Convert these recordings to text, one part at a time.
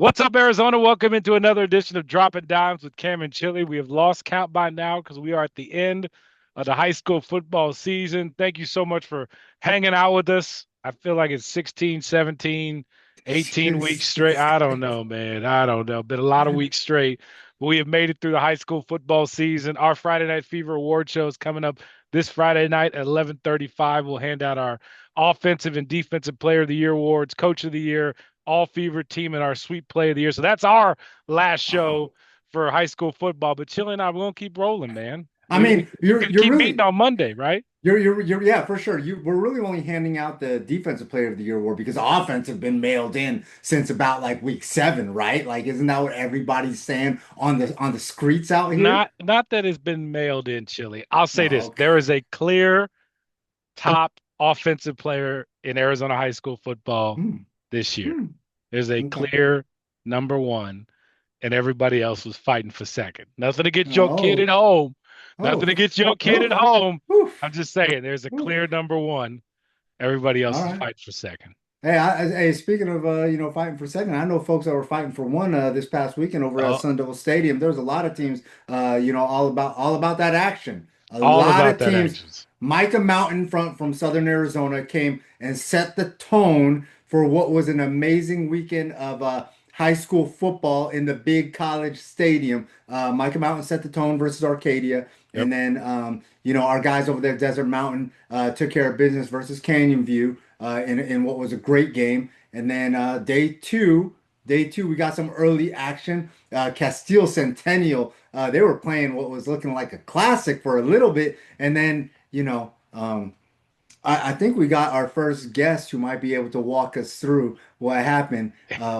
What's up, Arizona? Welcome into another edition of Dropping Dimes with Cam and Chili. We have lost count by now because we are at the end of the high school football season. Thank you so much for hanging out with us. I feel like it's 16, 17, 18 weeks straight. I don't know, man. I don't know. Been a lot of weeks straight. But we have made it through the high school football season. Our Friday Night Fever award show is coming up this Friday night at 11:35. We'll hand out our offensive and defensive player of the year awards, coach of the year, all fever team, and our sweet play of the year. So that's our last Oh, show for high school football. But Chili and I, we're gonna keep rolling, man. I We mean, you're gonna you're keep meeting really on Monday, right? you're yeah, for sure. We're really only handing out the defensive player of the year award because offense have been mailed in since about like week 7, right? Like, isn't that what everybody's saying on the streets out here? Not that it's been mailed in, Chili. I'll say Oh, this: there is okay. a clear top offensive player in Arizona high school football Hmm. this year. Hmm. There's a Okay. clear number one, and everybody else was fighting for second. Nothing to get your kid at Oh, home. oh, Nothing to get your kid at oof, home. I'm oof, just saying, there's a clear oof. number one. Everybody All else is right. fighting for second. Hey, speaking of fighting for second, I know folks that were fighting for one this past weekend over at Oh, Sun Devil Stadium. There's a lot of teams all about that action. A all lot about of that teams. actions. Micah Mountain from Southern Arizona came and set the tone for what was an amazing weekend of high school football in the big college stadium. Micah Mountain set the tone versus Arcadia, Yep. and then our guys over there, Desert Mountain, took care of business versus Canyon View in what was a great game. And then day two, we got some early action. Castile Centennial, they were playing what was looking like a classic for a little bit, and then I think we got our first guest who might be able to walk us through what happened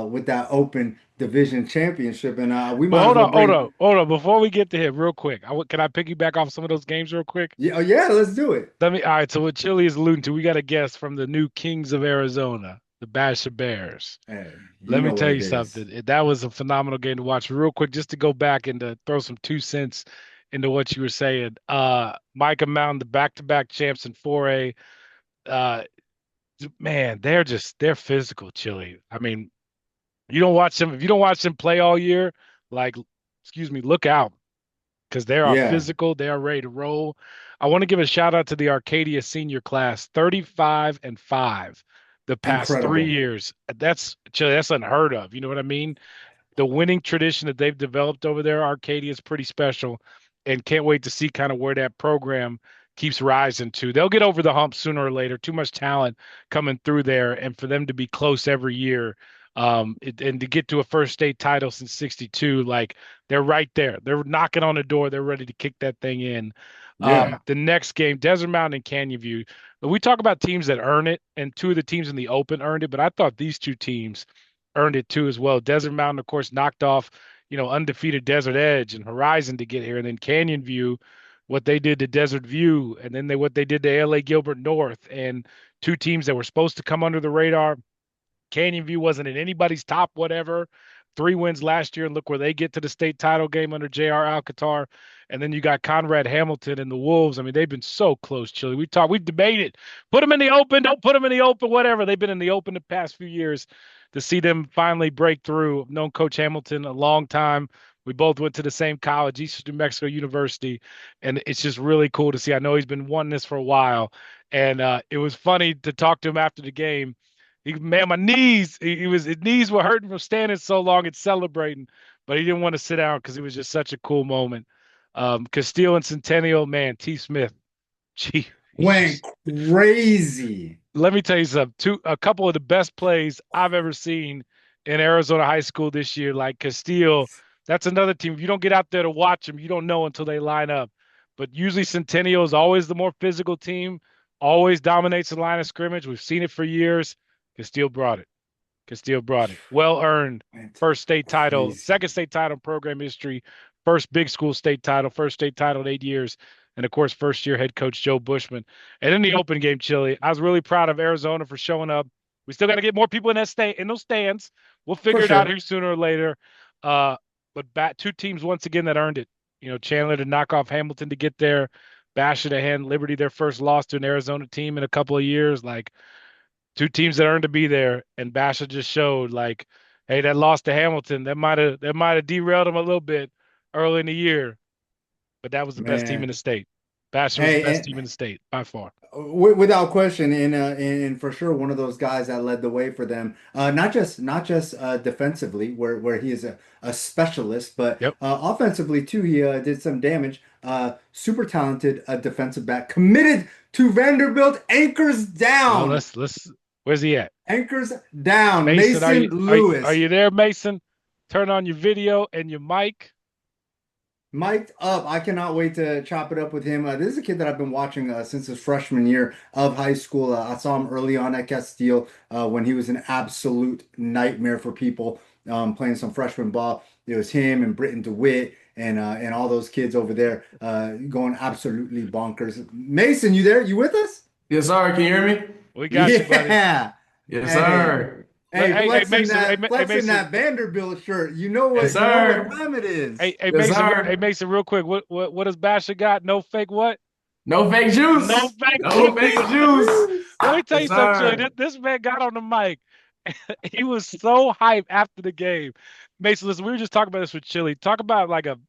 with that Open Division Championship, and we Well, might as well bring. hold on. Before we get to him, real quick, can I piggyback off some of those games real quick? Yeah, oh, yeah, let's do it. All right. So what Chili is alluding to, we got a guest from the new Kings of Arizona, the Basha Bears. Hey, you Let me know what tell you it is. something. That was a phenomenal game to watch. Real quick, just to go back and to throw some 2 cents into what you were saying. Micah Mountain, the back-to-back champs in 4A. Uh, man, they're physical, Chili. I mean, you don't watch them if you don't watch them play all year, like, excuse me, look out because they are Yeah, physical. They are ready to roll. I want to give a shout out to the Arcadia senior class, 35 and 5 the past three incredible. years. That's unheard of. You know what I mean? The winning tradition that they've developed over there, Arcadia, is pretty special, and can't wait to see kind of where that program keeps rising to. They'll get over the hump sooner or later. Too much talent coming through there, and for them to be close every year, and to get to a first state title since '62, like they're right there. They're knocking on the door. They're ready to kick that thing in. Yeah, The next game, Desert Mountain and Canyon View. We talk about teams that earn it, and two of the teams in the Open earned it, but I thought these two teams earned it too as well. Desert Mountain, of course, knocked off, undefeated Desert Edge and Horizon to get here, and then Canyon View, what they did to Desert View, and then what they did to LA Gilbert North, and two teams that were supposed to come under the radar. Canyon View wasn't in anybody's top whatever. 3 wins last year, and look where they get to the state title game under J.R. Alcatar. And then you got Conrad Hamilton and the Wolves. I mean, they've been so close, Chili. We've debated, put them in the open, don't put them in the open, whatever. They've been in the open the past few years. To see them finally break through. I've known Coach Hamilton a long time. We both went to the same college, Eastern New Mexico University, and it's just really cool to see. I know he's been wanting this for a while, and it was funny to talk to him after the game. Man, my knees. His knees were hurting from standing so long and celebrating, but he didn't want to sit down because it was just such a cool moment. Castile and Centennial, man, T. Smith, gee, went crazy. let me tell you something. A couple of the best plays I've ever seen in Arizona high school this year. Like Castile, that's another team. If you don't get out there to watch them, you don't know until they line up. But usually Centennial is always the more physical team, always dominates the line of scrimmage. We've seen it for years. Castile brought it. Castile brought it. Well earned. Went First state title, crazy. second state title in program history, first big school state title, first state title in 8 years. And of course, first year head coach Joe Bushman. And in the open game, Chile, I was really proud of Arizona for showing up. We still got to get more people in those stands. We'll For figure it out sure. here sooner or later. But two teams once again that earned it. Chandler to knock off Hamilton to get there. Basha to hand Liberty their first loss to an Arizona team in a couple of years. Like two teams that earned to be there, and Basha just showed like Hey, that loss to Hamilton, that might have derailed him a little bit early in the year, but that was the best team in Man. the state. Bassett was the Hey, best and team in the state by far. without question, and for sure one of those guys that led the way for them. Not just defensively, where he is a specialist, but Yep. offensively too. He did some damage. Super talented defensive back, committed to Vanderbilt. Anchors Well, down, let's. Where's he at? anchors down. Mason, are Mason you are Lewis. you there, Mason? Turn on your video and your mic. Mic'd up. I cannot wait to chop it up with him. This is a kid that I've been watching since his freshman year of high school. I saw him early on at Castile when he was an absolute nightmare for people playing some freshman ball. It was him and Britton DeWitt and all those kids over there going absolutely bonkers. Mason, you there? You with us? Yes, sir. Can you hear me? We got you, buddy. Yeah. Yes, Hey, sir. hey, Hey, flexing Mason. that Hey, flexing Mason. that Vanderbilt shirt. Yes, You know what sir. time it is. Yes, Hey, sir. Mason. Real quick, what does Basher got? No fake what? No fake No juice. fake No No fake juice. fake juice. news. Let me tell you Yes, something, Chili. This, sir. this man got on the mic. He was so hyped after the game. Mason, listen, we were just talking about this with Chili. Talk about like a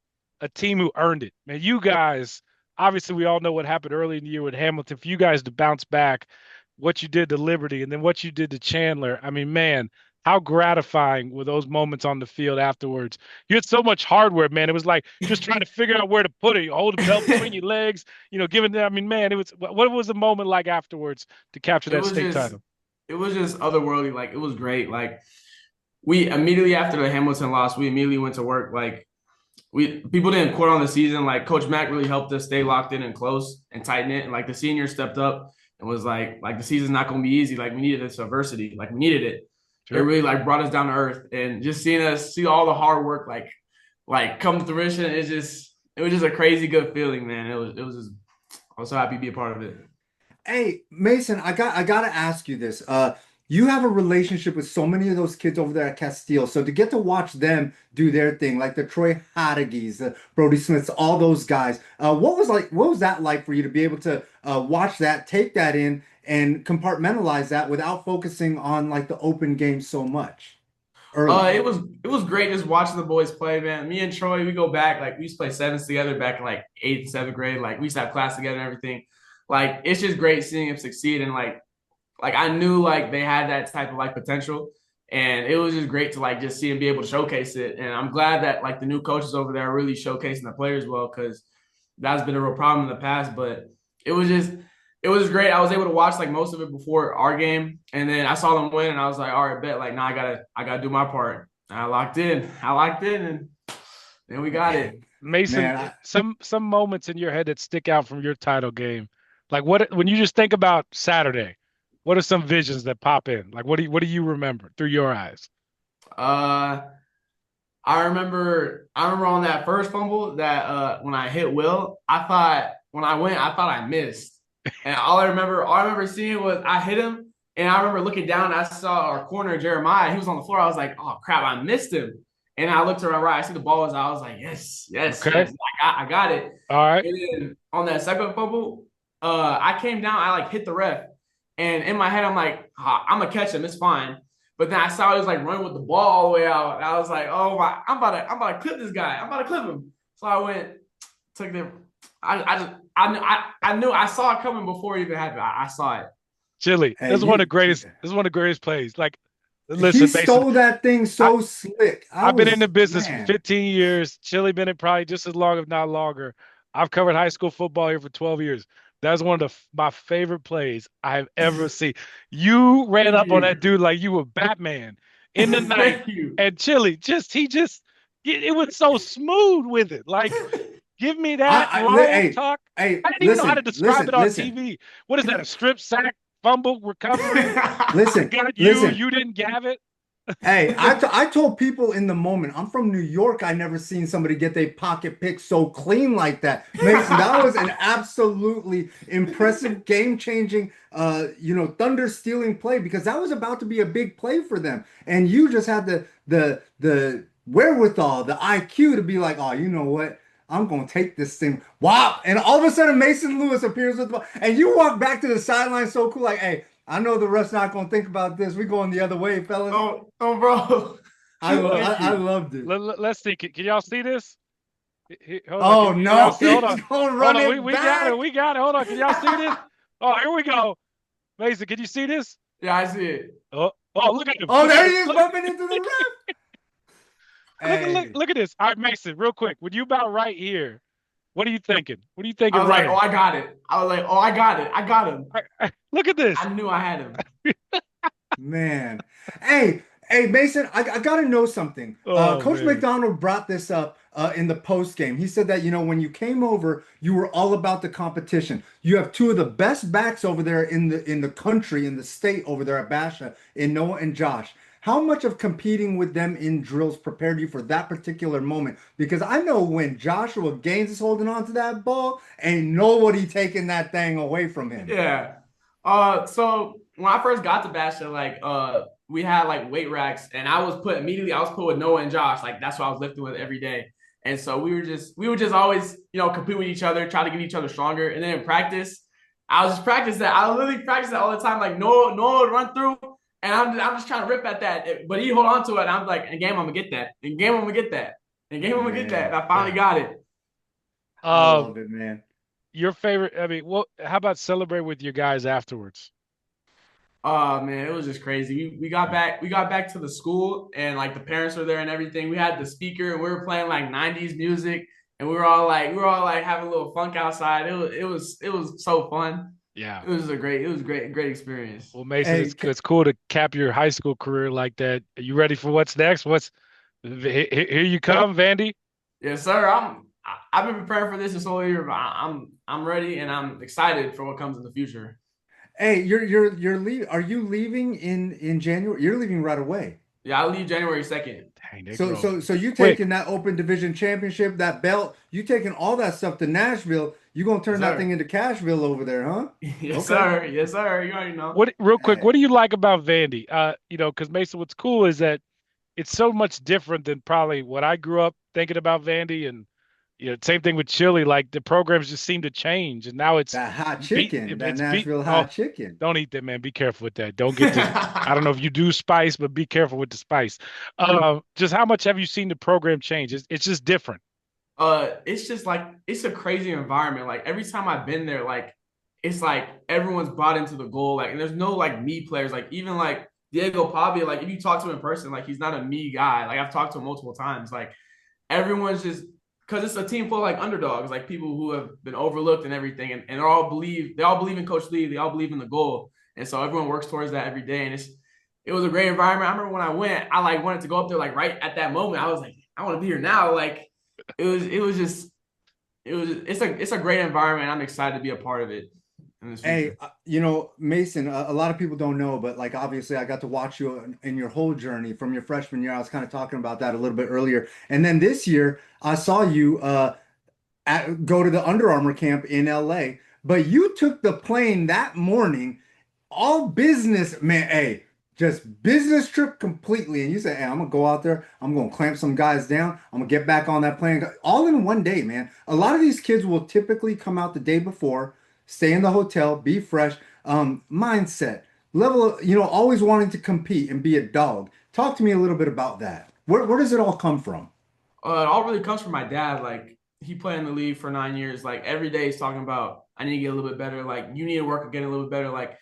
team who earned it. Man, you guys, obviously we all know what happened early in the year with Hamilton. For you guys to bounce back, what you did to Liberty and then what you did to Chandler. I mean, man, how gratifying were those moments on the field afterwards? You had so much hardware, man. It was like just trying to figure out where to put it. You hold the belt between your legs, giving them. I mean, man, it was what was the moment like afterwards to capture It that was state just, title? it was just otherworldly. Like it was great. Like we immediately after the Hamilton loss, we immediately went to work. Like we people didn't quit on the season. Like Coach Mack really helped us stay locked in and close and tighten it. And like the seniors stepped up and was like the season's not going to be easy. Like we needed this adversity. Like we needed it. It Sure. really like brought us down to earth and just seeing us see all the hard work like come to fruition. It was just a crazy good feeling, man. It was just I was so happy to be a part of it. Hey, Mason, I gotta ask you this. You have a relationship with so many of those kids over there at Castile. So to get to watch them do their thing, like the Troy Hattagees, the Brody Smiths, all those guys, what was that like for you to be able to watch that, take that in, and compartmentalize that without focusing on like the open game so much early? It was great just watching the boys play, man. Me and Troy, we go back like we used to play sevens together back in like eighth and seventh grade. Like we used to have class together and everything. Like it's just great seeing them succeed and like I knew like they had that type of like potential. And it was just great to like just see them be able to showcase it. And I'm glad that like the new coaches over there are really showcasing the players well because that's been a real problem in the past. But it was just it was great. I was able to watch like most of it before our game, and then I saw them win, and I was like, all right, bet. Like now I gotta do my part. And I locked in. And then we got it. Mason, Man, some moments in your head that stick out from your title game. Like what when you just think about Saturday, what are some visions that pop in? Like what do you remember through your eyes? Uh, I remember on that first fumble that when I hit Will, I thought when I went, I thought I missed. And all I remember seeing was I hit him, and I remember looking down, I saw our corner, Jeremiah, he was on the floor. I was like, oh crap, I missed him. And I looked around right, I see the ball was out. I was like, yes, yes, Okay. yes. I got it. All right. And then on that second fumble, I came down, I like hit the ref. And in my head, I'm like, I'm gonna catch him, it's fine. But then I saw he was like running with the ball all the way out. And I was like, oh my, I'm about to clip this guy. I'm about to clip him. So I went, took the I knew I saw it coming before it even happened. I saw it. Chili. hey, This is one of the you greatest. This is one of the greatest plays. Like, he listen, Mason. stole that thing I, so slick. I've been in the business for Man. 15 years. Chili been in probably just as long, if not longer. I've covered high school football here for 12 years. That's one of my favorite plays I've ever seen. You ran Thank up on that you. dude like you were Batman in the night, Thank you. and Chili it was so smooth with it. Like, give me that long Hey, talk. hey, I didn't even know how to listen, describe listen, it on listen, TV. What is that? A strip sack, fumble, recovery? I listen, got you. listen. You didn't have it. Hey, I told people in the moment, I'm from New York. I never seen somebody get their pocket pick so clean like that. Mason, that was an absolutely impressive, game-changing, thunder stealing play because that was about to be a big play for them. And you just had the wherewithal, the IQ to be like, oh, you know what? I'm gonna take this thing. Wow. And all of a sudden Mason Lewis appears with the ball. And you walk back to the sideline so cool, like, hey, I know the ref's not gonna think about this. We're going the other way, fellas. Oh, bro. Thank I you. loved it. Let's see. Can y'all see this? Hold on. Oh Can y'all no, see? Hold he's on. gonna Hold run on. it We got it. back. We got it. Hold on. Can y'all see this? Oh, here we go. Mason, can you see this? Yeah, I see it. Oh, look at him. Oh, Look at there him. he is bumping into the ref. Hey, Look at this. All right, Mason, real quick. When you about right here, what are you thinking? What are you I thinking was like, oh, running? I got it. I was like, oh, I got it. I got him. Look at this. I knew I had him. man. Hey, Mason, I gotta know something. Oh Coach man. McDonald brought this up in the post game. He said that, when you came over, you were all about the competition. You have two of the best backs over there in the country, in the state over there at Basha, in Noah and Josh. How much of competing with them in drills prepared you for that particular moment? Because I know when Joshua Gaines is holding on to that ball, ain't nobody taking that thing away from him. Yeah. So when I first got to Bastion, we had like weight racks, and I was put with Noah and Josh. Like that's what I was lifting with every day. And so we would just always, compete with each other, try to get each other stronger. And then in practice, I was just practice that. I literally practice that all the time. Like Noah would run through, and I'm just trying to rip at that. But he hold on to it, and I'm like, in game, I'm gonna get that. In game, I'm gonna get that. In game, I'm gonna get that. Man, And I finally got it. I Uh, love it, man. your favorite? I mean, what? How about celebrate with your guys afterwards? Oh man, it was just crazy. We got back to the school and like the parents were there and everything. We had the speaker and we were playing like 90s music and we were all like having a little funk outside. It was so fun. Yeah. Great experience. Well, Mason, Hey, it's cool to cap your high school career like that. Are you ready for what's next? Here you come, Vandy? Yes, sir. I've been preparing for this whole year, but I'm ready and I'm excited for what comes in the future. hey, you're leaving. Are you leaving in January? You're leaving right away. Yeah, I leave January 2nd. Dang, they So grow so so you quick. taking that open division championship, that belt, you taking all that stuff to Nashville. You gonna Yes, turn that thing sir. into Cashville over there, huh? Yes, Okay. sir. Yes, sir. You already know. Real quick, what Hey, do you like about Vandy? Because Mason, what's cool is that it's so much different than probably what I grew up thinking about Vandy, and same thing with Chile. Like the programs just seem to change, and now that hot chicken, that it's beat. Nashville Oh, hot chicken. don't eat that, man. Be careful with that. Don't get to. I don't know if you do spice, but be careful with the spice. Just how much have you seen the program change? It's just different. It's just like it's a crazy environment. Like every time I've been there, like it's like everyone's bought into the goal. Like, and there's no like me players. Like even like Diego Pavia, like if you talk to him in person, like he's not a me guy. Like I've talked to him multiple times. Like everyone's just because it's a team full of like underdogs, like people who have been overlooked and everything, and they all believe in Coach Lee, they all believe in the goal, and so everyone works towards that every day, and it was a great environment. I remember when I went, I like wanted to go up there like right at that moment. I was like, I want to be here now. Like it's a great environment. I'm excited to be a part of it in this Hey, future. Mason, a lot of people don't know, but like obviously I got to watch you in your whole journey from your freshman year. I was kind of talking about that a little bit earlier. And then this year I saw you go to the Under Armour camp in LA, but you took the plane that morning, all business, man. Hey, just business trip completely. And you said, hey, I'm gonna go out there, I'm gonna clamp some guys down, I'm gonna get back on that plane, all in one day, man. A lot of these kids will typically come out the day before, stay in the hotel, be fresh, mindset, level of, always wanting to compete and be a dog. Talk to me a little bit about that. Where does it all come from? It all really comes from my dad. Like he played in the league for 9 years. Like every day he's talking about I need to get a little bit better. Like you need to work on getting a little bit better. Like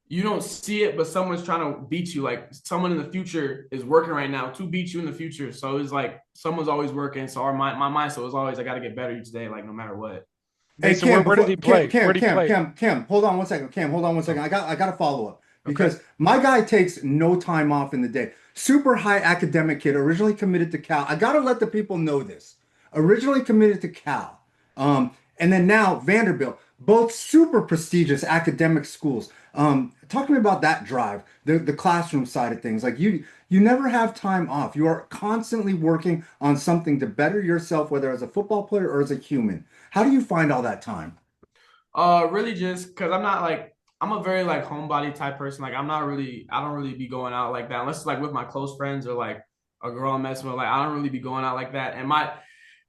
you don't see it, but someone's trying to beat you. Like someone in the future is working right now to beat you in the future. So it's like someone's always working. So my mindset was always I got to get better each day, like no matter what. Hey Mason, Cam, where did before he play? Where did he play? Cam, hold on one second. Cam, hold on one second. Oh, I got to follow up okay. because my guy takes no time off in the day. Super high academic kid, originally committed to Cal. I got to let the people know this. Originally committed to Cal, and then now Vanderbilt. Both super prestigious academic schools. Talk to me about that drive, the classroom side of things. Like you never have time off. You are constantly working on something to better yourself, whether as a football player or as a human. How do you find all that time? Really just because I'm a very like homebody type person. Like I don't really be going out like that unless it's like with my close friends or like a girl I'm messing with. Like I don't really be going out like that.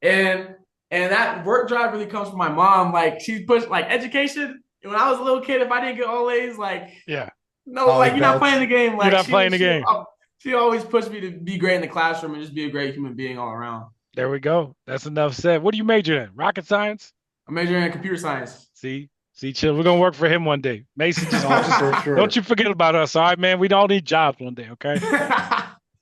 And and that work drive really comes from my mom. Like she's pushed like education. When I was a little kid, if I didn't get all A's, like Yeah. no, like College you're not playing belts. the game. You're Like not playing the game. She always pushed me to be great in the classroom and just be a great human being all around. There we go. That's enough said. What do you major in? Rocket science? I'm majoring in computer science. See, chill. We're gonna work for him one day. Mason, Oh, just for don't sure. you forget about us, all right, man. We don't need jobs one day, okay?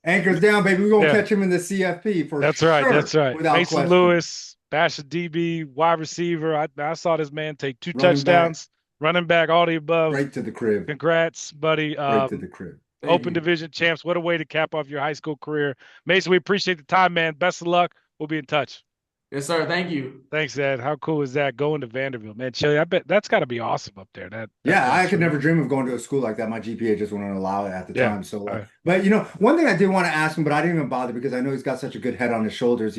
Anchors down, baby. We're gonna Yeah, catch him in the CFP for that's right. That's sure, right. without Mason question. Lewis, Basha DB, wide receiver. I saw this man take two Running back, touchdowns, running back, all the above. straight to the crib. Congrats, buddy. Straight to the crib. Thank Open you. division champs. What a way to cap off your high school career. Mason, we appreciate the time, man. Best of luck. We'll be in touch. Yes, sir. Thank you. Thanks, Ed. How cool is that going to Vanderbilt, man? Chili, I bet that's got to be awesome up there. That Yeah, I place, could right? never dream of going to a school like that. My GPA just wouldn't allow it at the Yeah. time. So All like, right. but one thing I did want to ask him, but I didn't even bother because I know he's got such a good head on his shoulders,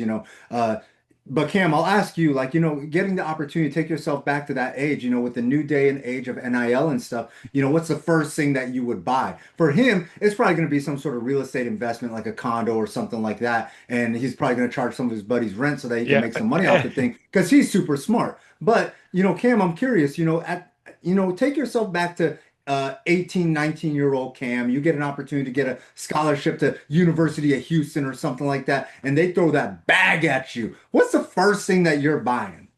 but Cam, I'll ask you, like, getting the opportunity to take yourself back to that age, with the new day and age of NIL and stuff, what's the first thing that you would buy? For him, it's probably going to be some sort of real estate investment, like a condo or something like that. And he's probably going to charge some of his buddies rent so that he can Yeah. make some money off the thing because he's super smart. But, Cam, I'm curious, take yourself back to 18, 19-year-old Cam. You get an opportunity to get a scholarship to University of Houston or something like that, and they throw that bag at you. What's the first thing that you're buying?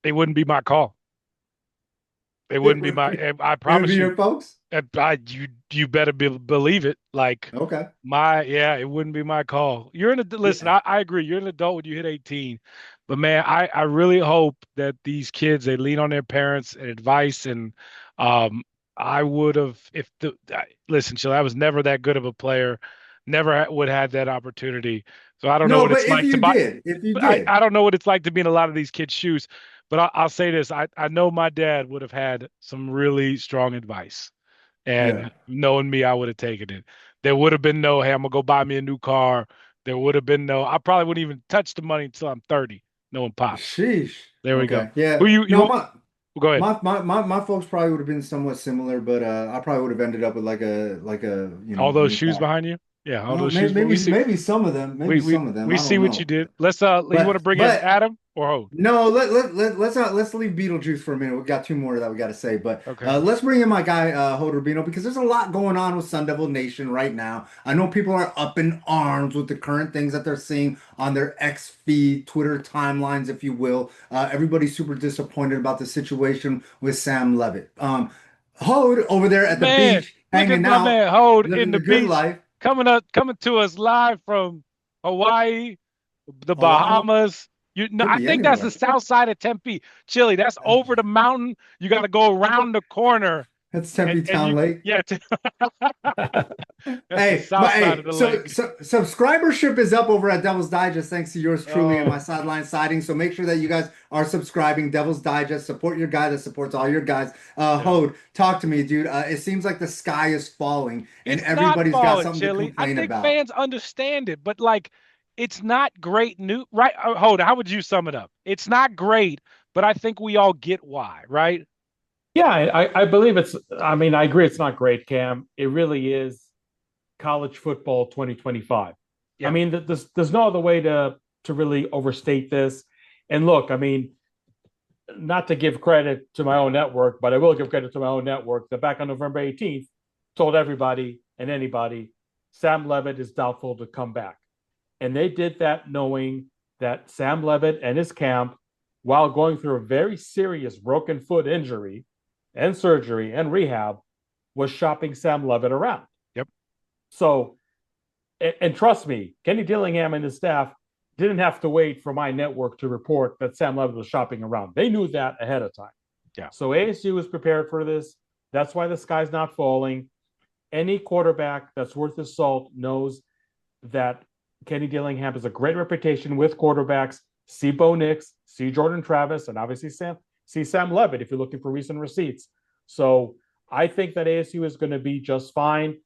It wouldn't be my call. It It wouldn't be would my. be, I it would be promise you. your folks? You better believe it. Like Okay. yeah, it wouldn't be my call. You're in a listen. Yeah. I agree. You're an adult when you hit 18, but man, I really hope that these kids they lean on their parents and advice. And um, I would have if listen, Chill. I was never that good of a player. Never would have had that opportunity. So I don't know No, what but it's if like to you buy. did, if you I did, don't know what it's like to be in a lot of these kids' shoes. But I'll say this: I know my dad would have had some really strong advice. yeah. And knowing me, I would have taken it. There would have been no, hey, I'm gonna go buy me a new car. There would have been no, I probably wouldn't even touch the money until I'm 30, knowing Pops. Sheesh. There we go. Okay. Who Yeah. No, you go ahead. my folks probably would have been somewhat similar, but I probably would have ended up with All a those new shoes car. behind you? Yeah, all Well, those shoes. Well, maybe some of them, maybe some of them. we I see don't what you know. did. Let's you want to bring in But Adam or Hode? no, let's leave Beetlejuice for a minute. We got two more that we got to say, but Okay. let's bring in my guy Hoder Bino because there's a lot going on with Sun Devil Nation right now. I know people are up in arms with the current things that they're seeing on their X feed, Twitter timelines, if you will. Everybody's super disappointed about the situation with Sam Levitt. Hode over there at the Man, beach look at hanging my out, man Hode in living the the good beach, life. coming to us live from Hawaii, the Oahu Bahamas. You know, could I be think that's the anywhere. south side of Tempe, Chile. That's over the mountain. You got to go around the corner, That's and Tempe Town Lake. yeah, that's the Hey, but south side of hey, the so, lake. so subscribership is up over at Devil's Digest, thanks to yours truly and my Oh, sideline siding. So make sure that you guys are subscribing. Devil's Digest, support your guy that supports all your guys. yeah. Hode, talk to me, dude. It seems like the sky is falling and It's not everybody's got falling, something to Chile. I complain think about. fans understand it, but like, it's not great news, right? Hold on. How would you sum it up? It's not great, but I think we all get why, right? Yeah, I believe I mean, I agree it's not great, Cam. It really is college football 2025. I Yeah. mean, there's no other way to really overstate this. And look, I mean, not to give credit to my own network, but I will give credit to my own network that back on November 18th told everybody and anybody Sam Levitt is doubtful to come back. And they did that knowing that Sam Levitt and his camp, while going through a very serious broken foot injury and surgery and rehab, was shopping Sam Levitt around. Yep. So, and trust me, Kenny Dillingham and his staff didn't have to wait for my network to report that Sam Levitt was shopping around. They knew that ahead of time. Yeah. So ASU was prepared for this. That's why the sky's not falling. Any quarterback that's worth his salt knows that Kenny Dillingham has a great reputation with quarterbacks. See Bo Nix, see Jordan Travis, and obviously see Sam Levitt if you're looking for recent receipts. So I think that ASU is going to be just fine.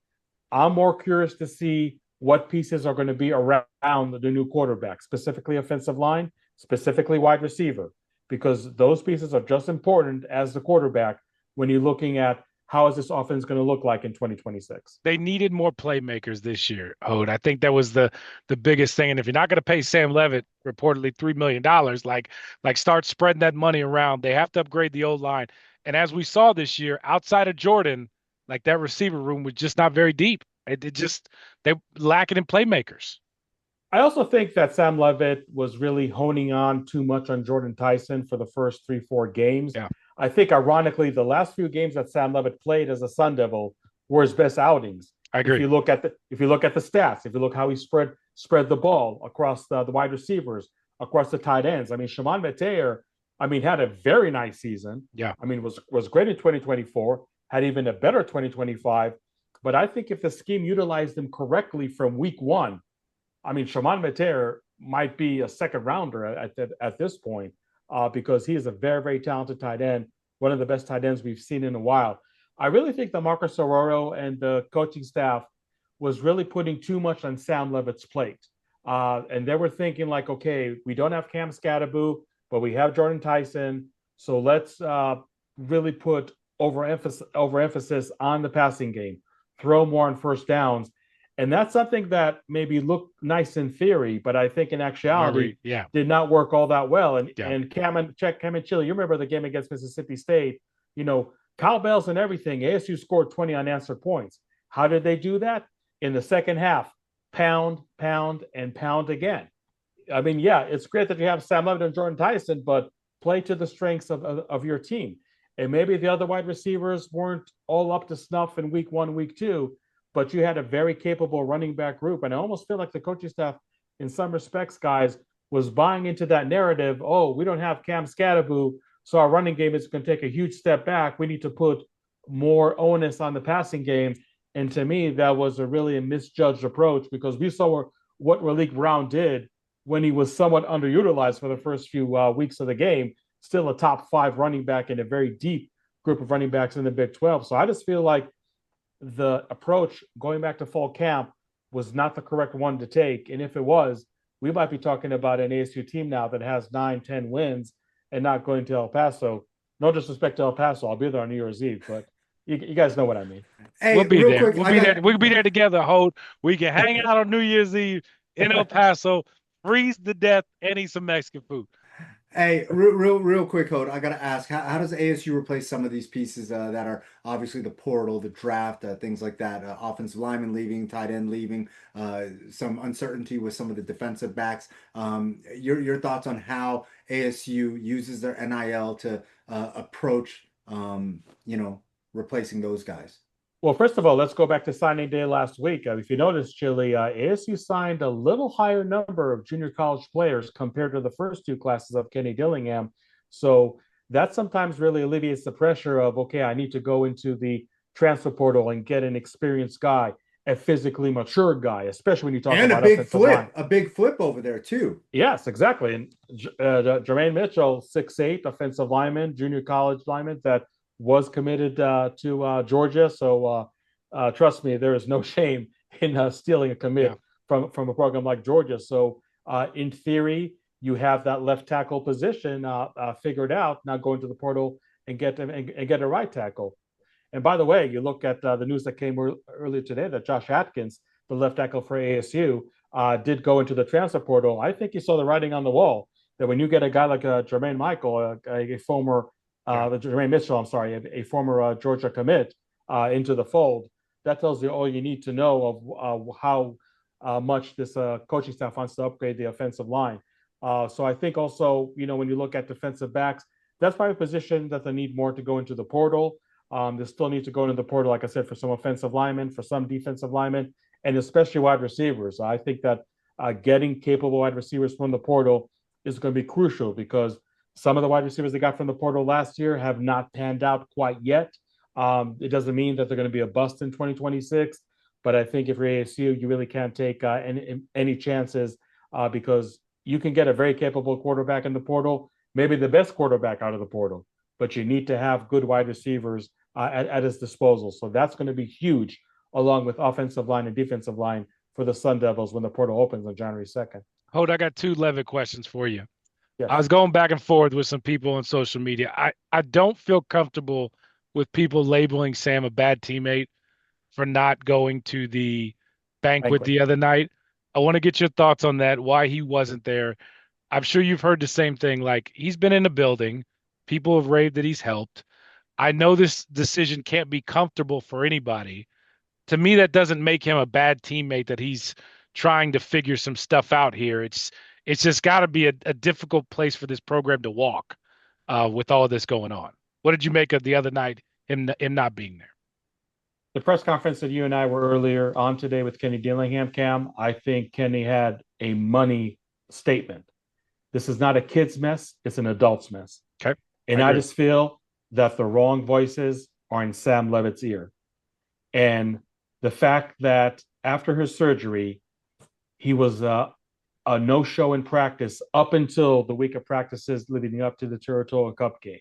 I'm more curious to see what pieces are going to be around the new quarterback, specifically offensive line, specifically wide receiver, because those pieces are just important as the quarterback when you're looking at how is this offense going to look like in 2026. They needed more playmakers this year, Hode. I think that was the biggest thing. And if you're not going to pay Sam Levitt reportedly $3 million, like start spreading that money around. They have to upgrade the old line. And as we saw this year, outside of Jordan, like that receiver room was just not very deep. It just they lacking in playmakers. I also think that Sam Levitt was really honing on too much on Jordan Tyson for the first 3, 4 games. Yeah, I think, ironically, the last few games that Sam Levitt played as a Sun Devil were his best outings. I If agree. you look at the stats, if you look how he spread the ball across the wide receivers, across the tight ends. I mean, Shimon Meteor, I mean, had a very nice season. Yeah, I mean, was great in 2024, had even a better 2025. But I think if the scheme utilized him correctly from week one, I mean, Shimon Meteor might be a second rounder at this point because he is a very, very talented tight end, one of the best tight ends we've seen in a while. I really think that Marcus Arroyo and the coaching staff was really putting too much on Sam Levitt's plate. And they were thinking like, okay, we don't have Cam Scatterboo, but we have Jordan Tyson. So let's really put overemphasis on the passing game, throw more on first downs. And that's something that maybe looked nice in theory, but I think in actuality yeah, did not work all that well. And yeah. and Cam and Chile, you remember the game against Mississippi State? You know, cowbells and everything. ASU scored 20 unanswered points. How did they do that? In the second half, pound, pound, and pound again. I mean, yeah, it's great that you have Sam Levitt and Jordan Tyson, but play to the strengths of your team. And maybe the other wide receivers weren't all up to snuff in week one, week two, but you had a very capable running back group. And I almost feel like the coaching staff, in some respects, guys, was buying into that narrative. Oh, we don't have Cam Scatterboo, so our running game is going to take a huge step back. We need to put more onus on the passing game. And to me, that was a really misjudged approach because we saw what Malik Brown did when he was somewhat underutilized for the first few weeks of the game. Still a top 5 running back in a very deep group of running backs in the Big 12. So I just feel like the approach going back to fall camp was not the correct one to take. And if it was, we might be talking about an ASU team now that has 9, 10 wins and not going to El Paso. No disrespect to El Paso. I'll be there on New Year's Eve, but you guys know what I mean. Hey, We'll be real there. quick, We'll be there. We'll be there together, Hold. We can hang out on New Year's Eve in El Paso, freeze to death, and eat some Mexican food. Hey, real quick, Code. I gotta ask, how does ASU replace some of these pieces that are obviously the portal, the draft, things like that? Offensive lineman leaving, tight end leaving, some uncertainty with some of the defensive backs. Your thoughts on how ASU uses their NIL to approach, replacing those guys? Well, first of all, let's go back to signing day last week. If you notice, Chile, ASU signed a little higher number of junior college players compared to the first 2 classes of Kenny Dillingham. So that sometimes really alleviates the pressure of, okay, I need to go into the transfer portal and get an experienced guy, a physically mature guy, especially when you talk And about offensive line. a big flip over there too. Yes, exactly. And Jermaine Mitchell, 6'8", offensive lineman, junior college lineman that was committed to Georgia. So trust me, there is no shame in stealing a commit from a program like Georgia. So in theory, you have that left tackle position figured out. Now going to the portal and get a right tackle. And by the way, you look at the news that came earlier today that Josh Atkins, the left tackle for ASU, did go into the transfer portal. I think you saw the writing on the wall that when you get a guy like Jermaine Michael, a former Jermaine Mitchell, I'm sorry, a former Georgia commit into the fold, that tells you all you need to know of how much this coaching staff wants to upgrade the offensive line. So I think also, when you look at defensive backs, that's probably a position that they need more to go into the portal. They still need to go into the portal, like I said, for some offensive linemen, for some defensive linemen, and especially wide receivers. I think that getting capable wide receivers from the portal is going to be crucial because some of the wide receivers they got from the portal last year have not panned out quite yet. It doesn't mean that they're going to be a bust in 2026, but I think if you're ASU, you really can't take any chances because you can get a very capable quarterback in the portal, maybe the best quarterback out of the portal, but you need to have good wide receivers at his disposal. So that's going to be huge, along with offensive line and defensive line for the Sun Devils when the portal opens on January 2nd. Hold, I got 2 Levitt questions for you. Yes. I was going back and forth with some people on social media. I don't feel comfortable with people labeling Sam a bad teammate for not going to the banquet the other night. I want to get your thoughts on that, why he wasn't there. I'm sure you've heard the same thing. Like, he's been in the building. People have raved that he's helped. I know this decision can't be comfortable for anybody, to me, that doesn't make him a bad teammate that he's trying to figure some stuff out here. It's just got to be a difficult place for this program to walk with all of this going on. What did you make of the other night, him not being there? The press conference that you and I were earlier on today with Kenny Dillingham, Cam, I think Kenny had a money statement. This is not a kid's mess, it's an adult's mess. Okay. And I just feel that the wrong voices are in Sam Levitt's ear. And the fact that after his surgery, he was a no-show in practice up until the week of practices leading up to the Territorial Cup game.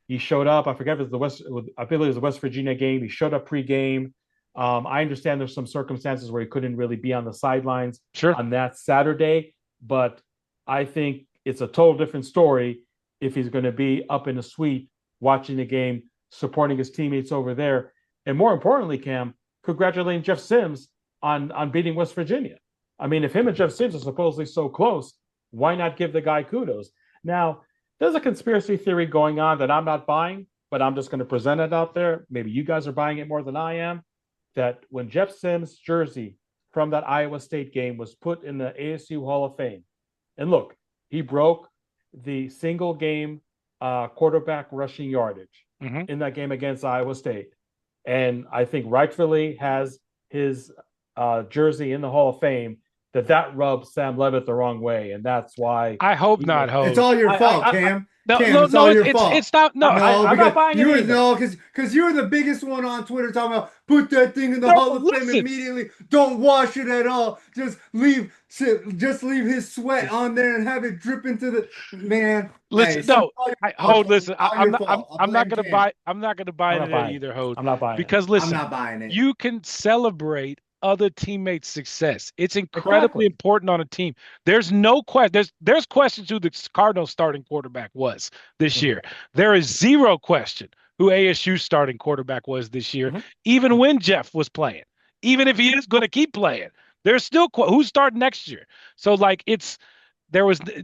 He showed up. I forget if it was I believe it was the West Virginia game. He showed up pregame. I understand there's some circumstances where he couldn't really be on the sidelines on that Saturday, but I think it's a total different story if he's going to be up in the suite watching the game, supporting his teammates over there, and more importantly, Cam, congratulating Jeff Sims on beating West Virginia. I mean, if him and Jeff Sims are supposedly so close, why not give the guy kudos? Now, there's a conspiracy theory going on that I'm not buying, but I'm just going to present it out there. Maybe you guys are buying it more than I am. That when Jeff Sims' jersey from that Iowa State game was put in the ASU Hall of Fame, and look, he broke the single game quarterback rushing yardage in that game against Iowa State. And I think rightfully has his jersey in the Hall of Fame, that rubs Sam Levitt the wrong way, and that's why. I hope not, Ho. It's all your fault, Cam. No, Cam, no, it's all your it's fault. it's not. No, I'm not buying it either. No, because you were the biggest one on Twitter talking about put that thing in the Hall of Fame immediately. Don't wash it at all. Just leave his sweat on there and have it drip into the man. Listen, hey, no, Ho, listen. I'm not gonna buy. I'm not gonna buy it either, Ho. I'm not buying because it. listen, I'm not buying it. You can celebrate other teammates' success. It's incredibly important on a team. There's no question. There's questions who the Cardinals starting quarterback was this year. There is zero question who ASU's starting quarterback was this year, even when Jeff was playing. Even if he is going to keep playing, there's still who's starting next year. So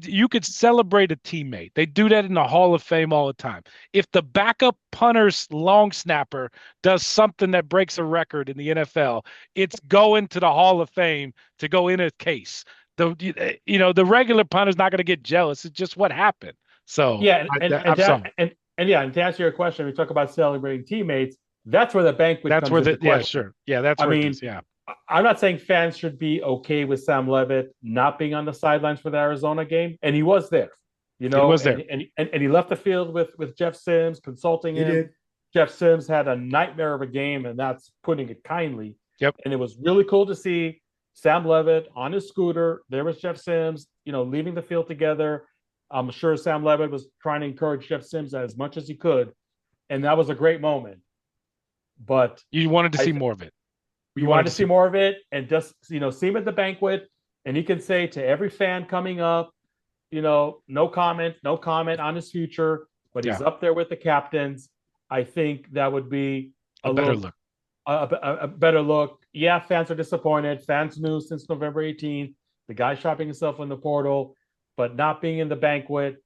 you could celebrate a teammate. They do that in the Hall of Fame all the time. If the backup punter's long snapper does something that breaks a record in the NFL, it's going to the Hall of Fame to go in a case. The regular punter's not going to get jealous. It's just what happened. So yeah, and to answer your question, we talk about celebrating teammates. That's where the banquet. That's comes where into question. Yeah, sure, yeah. That's where it is, yeah. I'm not saying fans should be okay with Sam Levitt not being on the sidelines for the Arizona game, and he was there. He was there, and he left the field with Jeff Sims consulting him. Did. Jeff Sims had a nightmare of a game, and that's putting it kindly. Yep. And it was really cool to see Sam Levitt on his scooter. There was Jeff Sims, leaving the field together. I'm sure Sam Levitt was trying to encourage Jeff Sims as much as he could, and that was a great moment. But you wanted to see more of it. You wanted to see more of it, and just see him at the banquet, and he can say to every fan coming up, no comment on his future, but he's up there with the captains. I think that would be a better look. A better look. Yeah, fans are disappointed. Fans knew since November 18th the guy shopping himself in the portal, but not being in the banquet,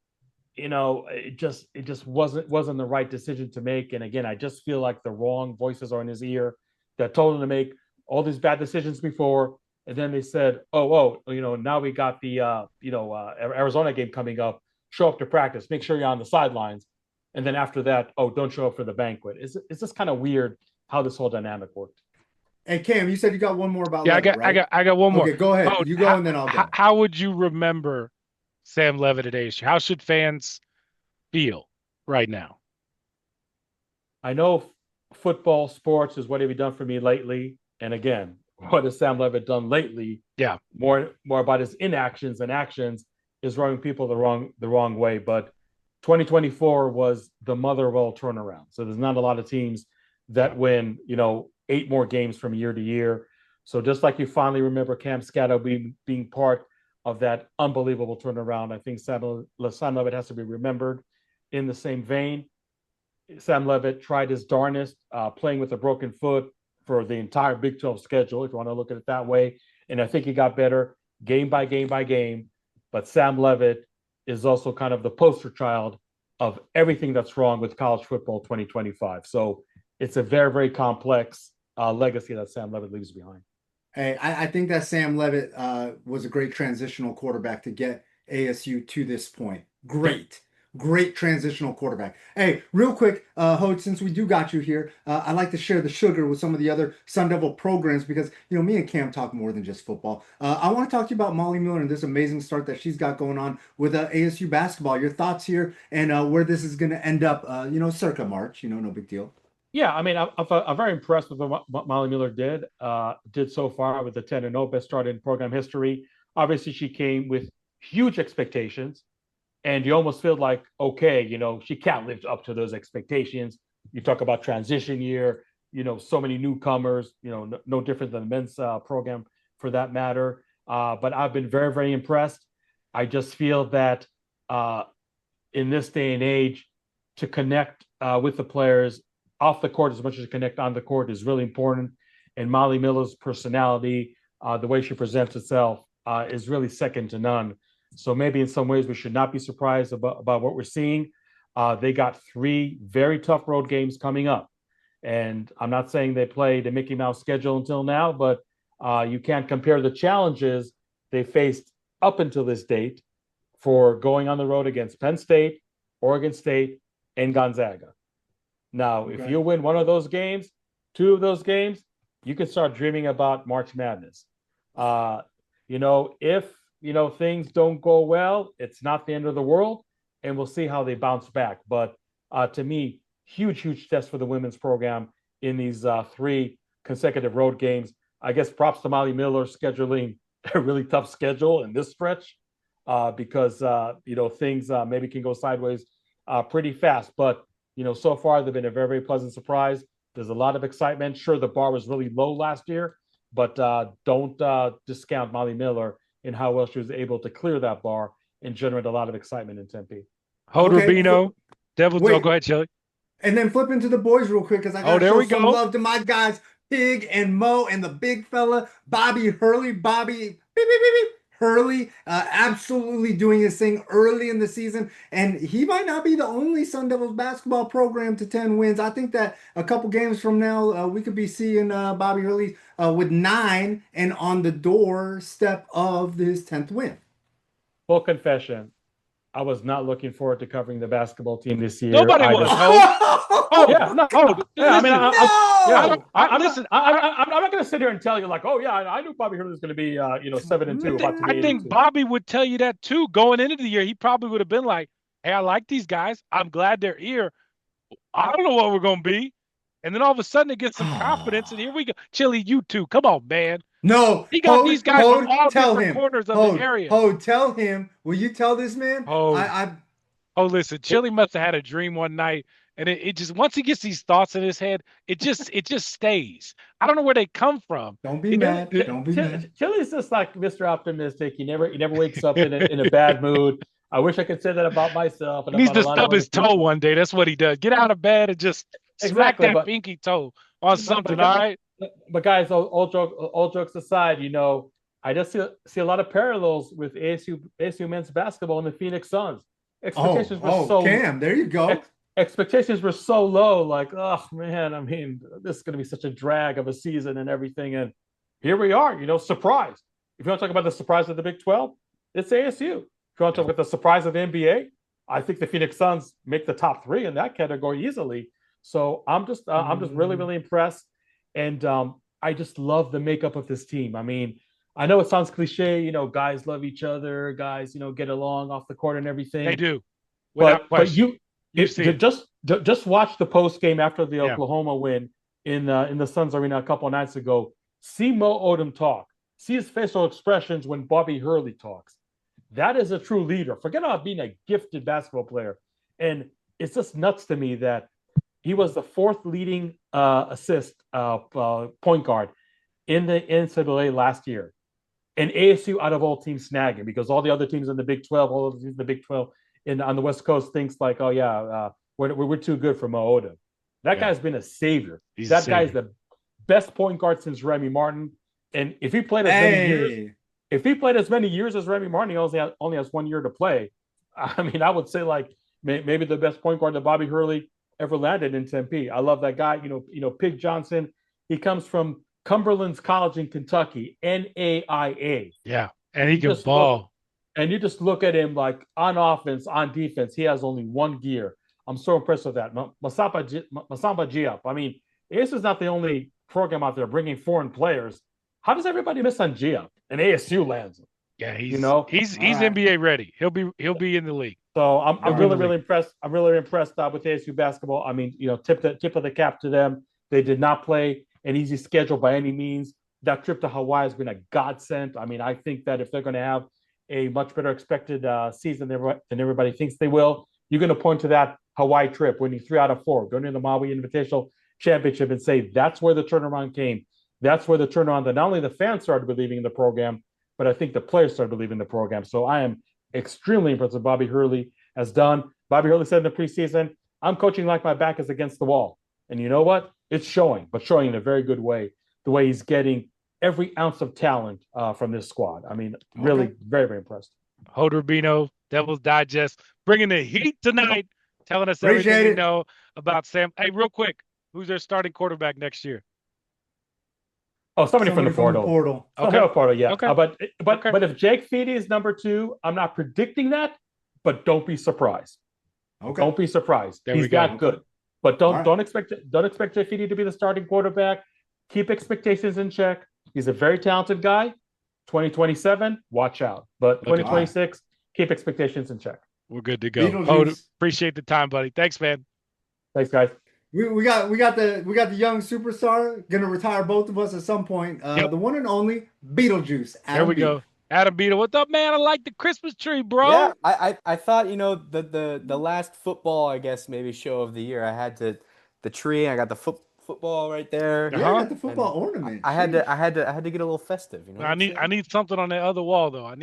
it just wasn't the right decision to make. And again, I just feel like the wrong voices are in his ear that told him to make all these bad decisions before, and then they said, now we got the Arizona game coming up. Show up to practice. Make sure you're on the sidelines. And then after that, don't show up for the banquet. It's just kind of weird how this whole dynamic worked. And Cam, you said you got one more about. Yeah, Levitt, I got one more. Okay, go ahead. You go, and then I'll go. How would you remember Sam Levitt at ASU? How should fans feel right now? I know football, sports is what have you done for me lately? And again, what has Sam Levitt done lately? Yeah, more about his inactions and actions is rubbing people the wrong way. But 2024 was the mother of all turnarounds. So there's not a lot of teams that win, 8 more games from year to year. So just like you finally remember Cam Scatto being part of that unbelievable turnaround, I think Sam Levitt has to be remembered in the same vein. Sam Levitt tried his darnest, playing with a broken foot for the entire Big 12 schedule, if you want to look at it that way. And I think he got better game by game by game. But Sam Levitt is also kind of the poster child of everything that's wrong with college football 2025. So it's a very, very complex legacy that Sam Levitt leaves behind. Hey, I think that Sam Levitt was a great transitional quarterback to get ASU to this point. Great transitional quarterback. Hey, real quick, Hope, since we do got you here, I'd like to share the sugar with some of the other Sun Devil programs because, me and Cam talk more than just football. I want to talk to you about Molly Miller and this amazing start that she's got going on with ASU basketball. Your thoughts here and where this is going to end up, circa March, no big deal. Yeah, I mean, I'm very impressed with what Molly Miller did so far with the 10-0 best start in program history. Obviously, she came with huge expectations, and you almost feel like, okay, she can't live up to those expectations. You talk about transition year, so many newcomers, no different than the men's program for that matter. But I've been very, very impressed. I just feel that in this day and age, to connect with the players off the court as much as you connect on the court is really important. And Molly Miller's personality, the way she presents herself, is really second to none. So maybe in some ways we should not be surprised about what we're seeing. They got 3 very tough road games coming up. And I'm not saying they played the Mickey Mouse schedule until now, but you can't compare the challenges they faced up until this date for going on the road against Penn State, Oregon State, and Gonzaga. Now, if you win one of those games, 2 of those games, you can start dreaming about March Madness. If things don't go well, it's not the end of the world, and we'll see how they bounce back. But to me, huge test for the women's program in these 3 consecutive road games. I guess props to Molly Miller scheduling a really tough schedule in this stretch because things maybe can go sideways pretty fast. But so far they've been a very, very pleasant surprise. There's a lot of excitement. Sure, the bar was really low last year, but don't discount Molly Miller and how well she was able to clear that bar and generate a lot of excitement in Tempe. Rubino, Devil. Go ahead, Chili. And then flip into the boys real quick because I got to show some love to my guys, Pig and Mo and the big fella, Bobby Hurley. Bobby, beep, beep, beep, beep. Hurley absolutely doing his thing early in the season, and he might not be the only Sun Devils basketball program to 10 wins. I think that a couple games from now, we could be seeing Bobby Hurley with 9 and on the doorstep of his 10th win. Full confession, I was not looking forward to covering the basketball team this year. Nobody was. I'm not going to sit here and tell you like, I knew Bobby Hurley was going to be, 7-2. I think Bobby would tell you that too. Going into the year, he probably would have been like, "Hey, I like these guys. I'm glad they're here. I don't know what we're going to be." And then all of a sudden, it gets some confidence, and here we go. Chili, you too. Come on, man. No, he got these guys from all different corners of the area. Tell him. Will you tell this man? Listen, Chili must have had a dream one night. And it just, once he gets these thoughts in his head, it just stays. I don't know where they come from. Don't be mad. Don't be mad. Chili's just like Mr. Optimistic. He never wakes up in a bad mood. I wish I could say that about myself. He needs to stub his toe one day. That's what he does. Get out of bed and just smack that pinky toe on something, all right? But guys, all jokes aside, I just see a lot of parallels with ASU men's basketball and the Phoenix Suns. Expectations were so Cam, there you go. Expectations were so low, like, oh man, I mean, this is going to be such a drag of a season and everything. And here we are, surprised. If you want to talk about the surprise of the Big 12, it's ASU. If you want to talk about the surprise of the NBA, I think the Phoenix Suns make the top 3 in that category easily. So I'm just really, really impressed. And I just love the makeup of this team. I mean, I know it sounds cliche, guys love each other, guys, get along off the court and everything. They do. But just watch the post game after the Oklahoma win in the Suns Arena a couple of nights ago. See Mo Odom talk. See his facial expressions when Bobby Hurley talks. That is a true leader. Forget about being a gifted basketball player. And it's just nuts to me that he was the 4th leading assist point guard in the NCAA last year. And ASU out of all teams snagging because all the other teams in the Big 12, all of the teams in the Big 12 on the West Coast thinks like, we're too good for Mo Odom. That guy's been a savior. That guy's the best point guard since Remy Martin. And if he played as many years as Remy Martin, he only has 1 year to play. I mean, I would say like maybe the best point guard that Bobby Hurley ever landed in Tempe. I love that guy. Pig Johnson He comes from Cumberland's College in Kentucky, NAIA. Yeah, and And he you can just look ball. and you just look at him like on offense, on defense, he has only one gear. I'm so impressed with that. Masamba Giap. I mean, this is not the only program out there bringing foreign players. How does everybody miss on Giap? And ASU lands him, Yeah, you he's know? he's All he's right. NBA ready. He'll be in the league. So He'll I'm be in the really, league. really impressed. I'm really impressed with ASU basketball. I mean, tip of the cap to them. They did not play an easy schedule by any means. That trip to Hawaii has been a godsend. I mean, I think that if they're going to have a much better expected season than everybody thinks they will, you're going to point to that Hawaii trip, winning 3 out of 4, going to the Maui Invitational Championship, and say that's where the turnaround came. That's where the turnaround that not only the fans started believing in the program, but I think the players started believing in the program. So I am extremely impressed with Bobby Hurley has done. Bobby Hurley said in the preseason, I'm coaching like my back is against the wall. And you know what? It's showing, but showing in a very good way, the way he's getting every ounce of talent from this squad. I mean, really, Okay. very, very impressed. Hood Rubino, Devil's Digest, bringing the heat tonight, telling us everything Appreciate we it. know about Sam. Hey, real quick, who's their starting quarterback next year? Oh, somebody from the Somebody from the portal. portal. Somebody Okay, from the portal, yeah. okay, okay. But if Jake Feedy is number 2, I'm not predicting that, but don't be surprised. Okay. Don't be surprised. There He's we go. that good. But All right. don't expect Jake Feedy to be the starting quarterback. Keep expectations in check. He's a very talented guy. 2027, watch out. But Look at that. 2026, keep expectations in check. We're good to go. Hood, Beetlejuice. appreciate the time, buddy. Thanks, man. Thanks, guys. We got the young superstar gonna retire both of us at some point. Yep. The one and only Beetlejuice. There Adam we Beetle. go. Adam Beetle, what's up, man? I like the Christmas tree, bro. Yeah, I thought, the last football, I guess, maybe show of the year, I had the tree, I got the football right there. Yeah, I got the And football ornament. I had to Sheesh. I had to I had to get a little festive, you know what I I'm need I saying? need something on that other wall though. I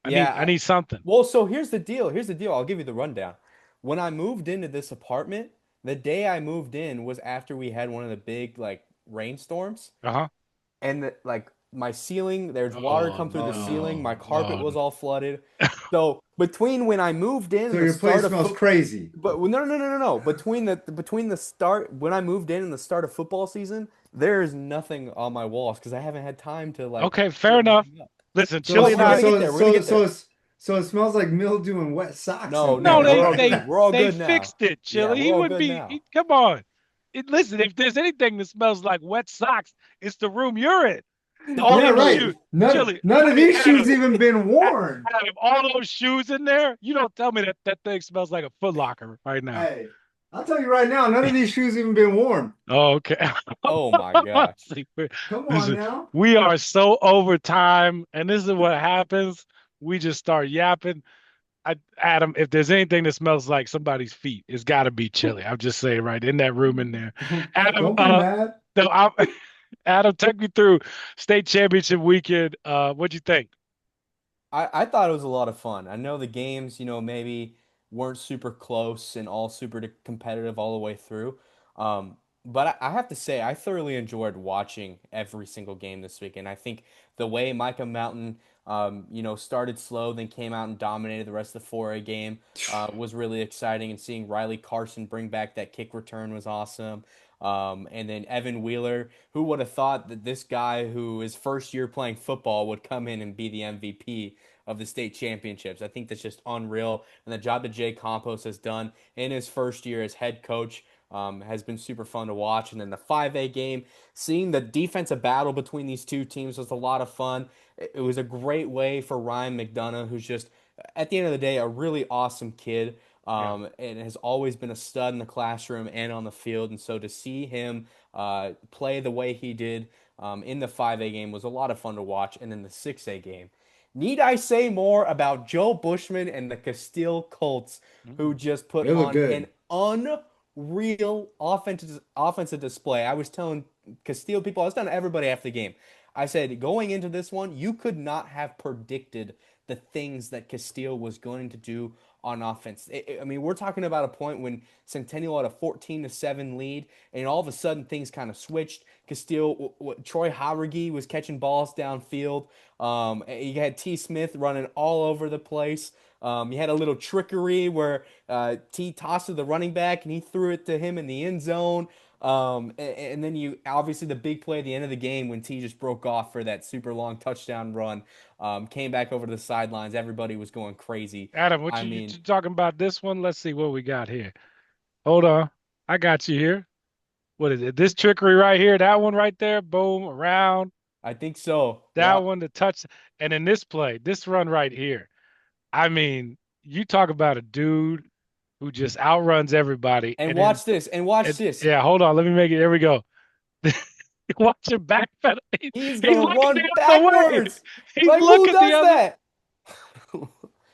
Yeah. need something. Well, so here's the deal. Here's the deal. I'll give you the rundown. When I moved into this apartment, the day I moved in was after we had one of the big like rainstorms. Uh-huh. And like my ceiling, there's water Oh come through the ceiling. no. My carpet Oh, was all flooded. So between when I moved in So and the your place start of smells crazy. but no. Between the start when I moved in and the start of football season, there is nothing on my walls because I haven't had time to like okay, put fair enough. anything up. Listen, So Chili But and we're I gonna get there. We're gonna get there. so it smells like mildew and wet socks. No, in no, no, there. we're all they good. We're all they good now. fixed it, Yeah, Chili. we're He all wouldn't good be now. come on. Listen, if there's anything that smells like wet socks, it's the room you're in. All Yeah, them right. shoes. None, Chili, none I of mean, these shoes even been worn. Adam, all those shoes in there, you don't tell me that thing smells like a Foot Locker right now. Hey, I'll tell you right now, none of these shoes even been worn. Oh, okay. Oh my gosh. See, Come on listen, now. we are so over time, and this is what happens. We just start yapping. Adam, if there's anything that smells like somebody's feet, it's got to be Chili. I'm just saying, right in that room in there. Adam, Don't be mad. no, Adam, take me through state championship weekend. What'd you think? I thought it was a lot of fun. I know the games, maybe weren't super close and all super competitive all the way through. But I have to say, I thoroughly enjoyed watching every single game this weekend. I think the way Micah Mountain, started slow, then came out and dominated the rest of the 4A game, was really exciting. And seeing Riley Carson bring back that kick return was awesome. And then Evan Wheeler, who would have thought that this guy who is first year playing football would come in and be the MVP of the state championships. I think that's just unreal. And the job that Jay Campos has done in his first year as head coach has been super fun to watch. And then the 5A game, seeing the defensive battle between these two teams was a lot of fun. It was a great way for Ryan McDonough, who's just, at the end of the day, a really awesome kid. And has always been a stud in the classroom and on the field. And so to see him play the way he did in the 5A game was a lot of fun to watch. And then the 6A game. Need I say more about Joe Bushman and the Castile Colts, who just put They look on good. an unreal offensive display? I was telling Castile people, I was telling everybody after the game, I said, going into this one, you could not have predicted the things that Castile was going to do on offense. I mean, we're talking about a point when Centennial had a 14-7 lead, and all of a sudden things kind of switched. Castile, Troy Haurigi was catching balls downfield. You had T. Smith running all over the place. You had a little trickery where T tossed to the running back, and he threw it to him in the end zone. And then you obviously the big play at the end of the game when T just broke off for that super long touchdown run, came back over to the sidelines. Everybody was going crazy. Adam, what I you mean, talking about this one? Let's see what we got here. Hold on. I got you here. What is it? This trickery right here, that one right there, boom, around, I think so. that Yeah. one, the touch, and in this play, this run right here. I mean, you talk about a dude who just outruns everybody, And and then, watch this. And watch this. yeah, hold on, let me make it. Here we go. Watch him backpedal. He's He's gonna looking run the other way. backwards. He's Like who looking the does other. that?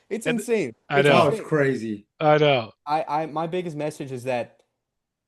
It's And insane. I It's Oh, know, it's insane. crazy. I know. My biggest message is that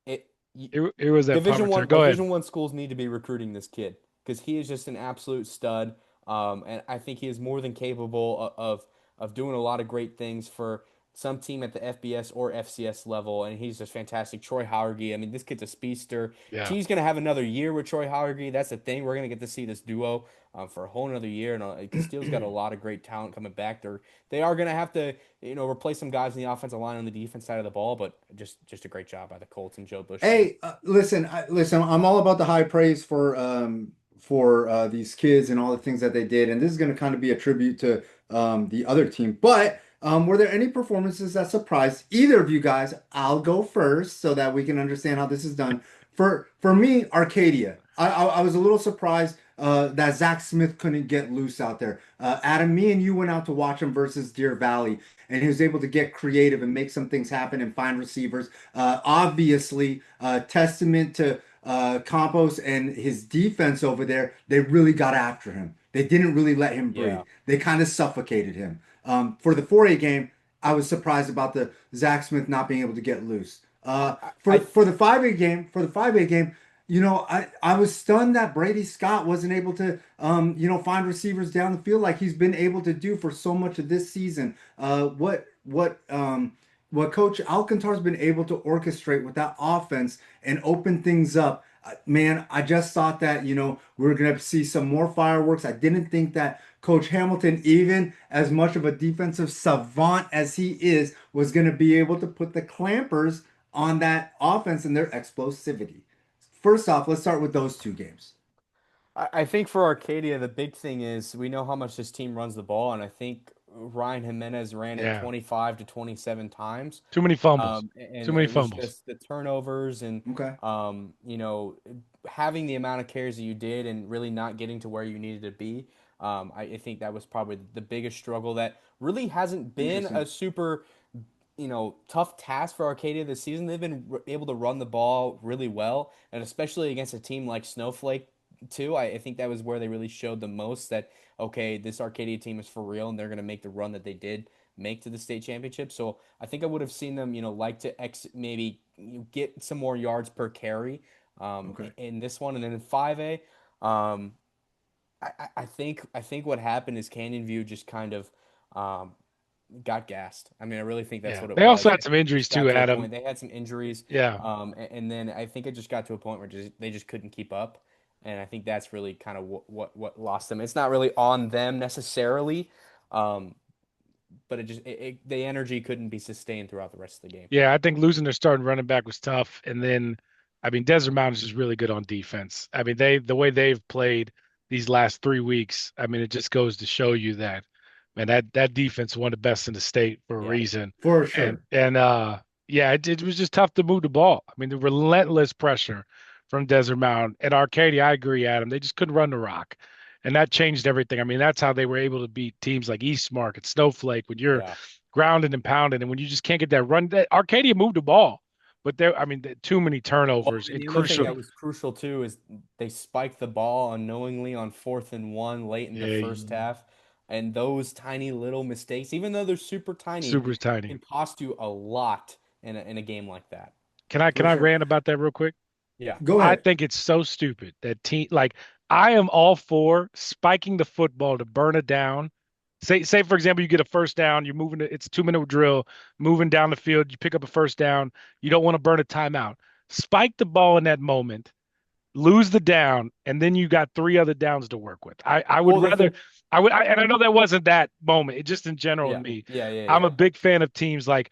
it It was that punt return. Go ahead. Division One schools need to be recruiting this kid because he is just an absolute stud. And I think he is more than capable of doing a lot of great things for some team at the FBS or FCS level. And he's just fantastic. Troy Howergy, I mean, this kid's a speedster. Yeah. T's gonna have another year with Troy Howergy. That's the thing. We're gonna get to see this duo for a whole another year. And Castile's got a lot of great talent coming back. They are gonna have to replace some guys in the offensive line on the defense side of the ball, but just a great job by the Colts and Joe Bush. Hey, listen. I'm all about the high praise for these kids and all the things that they did, and this is going to kind of be a tribute to the other team. But were there any performances that surprised either of you guys? I'll go first so that we can understand how this is done. For me, Arcadia. I was a little surprised that Zach Smith couldn't get loose out there. Adam, me and you went out to watch him versus Deer Valley, and he was able to get creative and make some things happen and find receivers. Obviously, testament to Campos and his defense over there. They really got after him. They didn't really let him breathe. Yeah. They kind of suffocated him. For the 4A game, I was surprised about the Zach Smith not being able to get loose. For the 5A game, I was stunned that Brady Scott wasn't able to, find receivers down the field like he's been able to do for so much of this season. What Coach Alcantar's been able to orchestrate with that offense and open things up. Man, I just thought that, we were going to see some more fireworks. I didn't think that Coach Hamilton, even as much of a defensive savant as he is, was going to be able to put the clampers on that offense and their explosivity. First off, let's start with those two games. I think for Arcadia, the big thing is we know how much this team runs the ball, and I think Ryan Jimenez ran it Yeah. 25 to 27 times. Too many fumbles. And Too many it was fumbles. just the turnovers and Okay. having the amount of carries that you did and really not getting to where you needed to be. I think that was probably the biggest struggle that really hasn't been a super tough task for Arcadia this season. They've been able to run the ball really well, and especially against a team like Snowflake too. I think that was where they really showed the most that, okay, this Arcadia team is for real, and they're going to make the run that they did make to the state championship. So I think I would have seen them, like to maybe get some more yards per carry in this one. And then in 5A, I think what happened is Canyon View just kind of got gassed. I mean, I really think that's Yeah. what it They was. also had some It injuries just got too, to a Adam. point. They had some injuries. Yeah. And then I think it just got to a point where they just couldn't keep up. And I think that's really kind of what lost them. It's not really on them necessarily, but the energy couldn't be sustained throughout the rest of the game. Yeah, I think losing their starting running back was tough. And then, I mean, Desert Mountain is just really good on defense. I mean, the way they've played these last 3 weeks, I mean, it just goes to show you that, man, that defense is one of the best in the state for a Yeah. reason. For And sure. yeah, it was just tough to move the ball. I mean, the relentless pressure from Desert Mountain and Arcadia. I agree, Adam. They just couldn't run the rock, and that changed everything. I mean, that's how they were able to beat teams like East Market, Snowflake, when you're Yeah. grounded and pounded, and when you just can't get that run. Arcadia moved the ball, but I mean, too many Well, turnovers and and the other thing crucial. that was crucial too is they spiked the ball unknowingly on 4th and 1 late in the Yeah, first half, and those tiny little mistakes, even though they're super tiny, super tiny. can cost you a lot in a game like that. Can I For sure. rant about that real quick? Yeah. Go I ahead. think it's so stupid that I am all for spiking the football to burn it down. Say for example, you get a first down, you're moving it's a 2-minute drill, moving down the field, you pick up a first down, you don't want to burn a timeout. Spike the ball in that moment, lose the down, and then you got 3 other downs to work with. I would Well, the rather thing, and I know that wasn't that moment. It just in general in yeah, me. yeah, yeah, I'm a yeah. big fan of teams like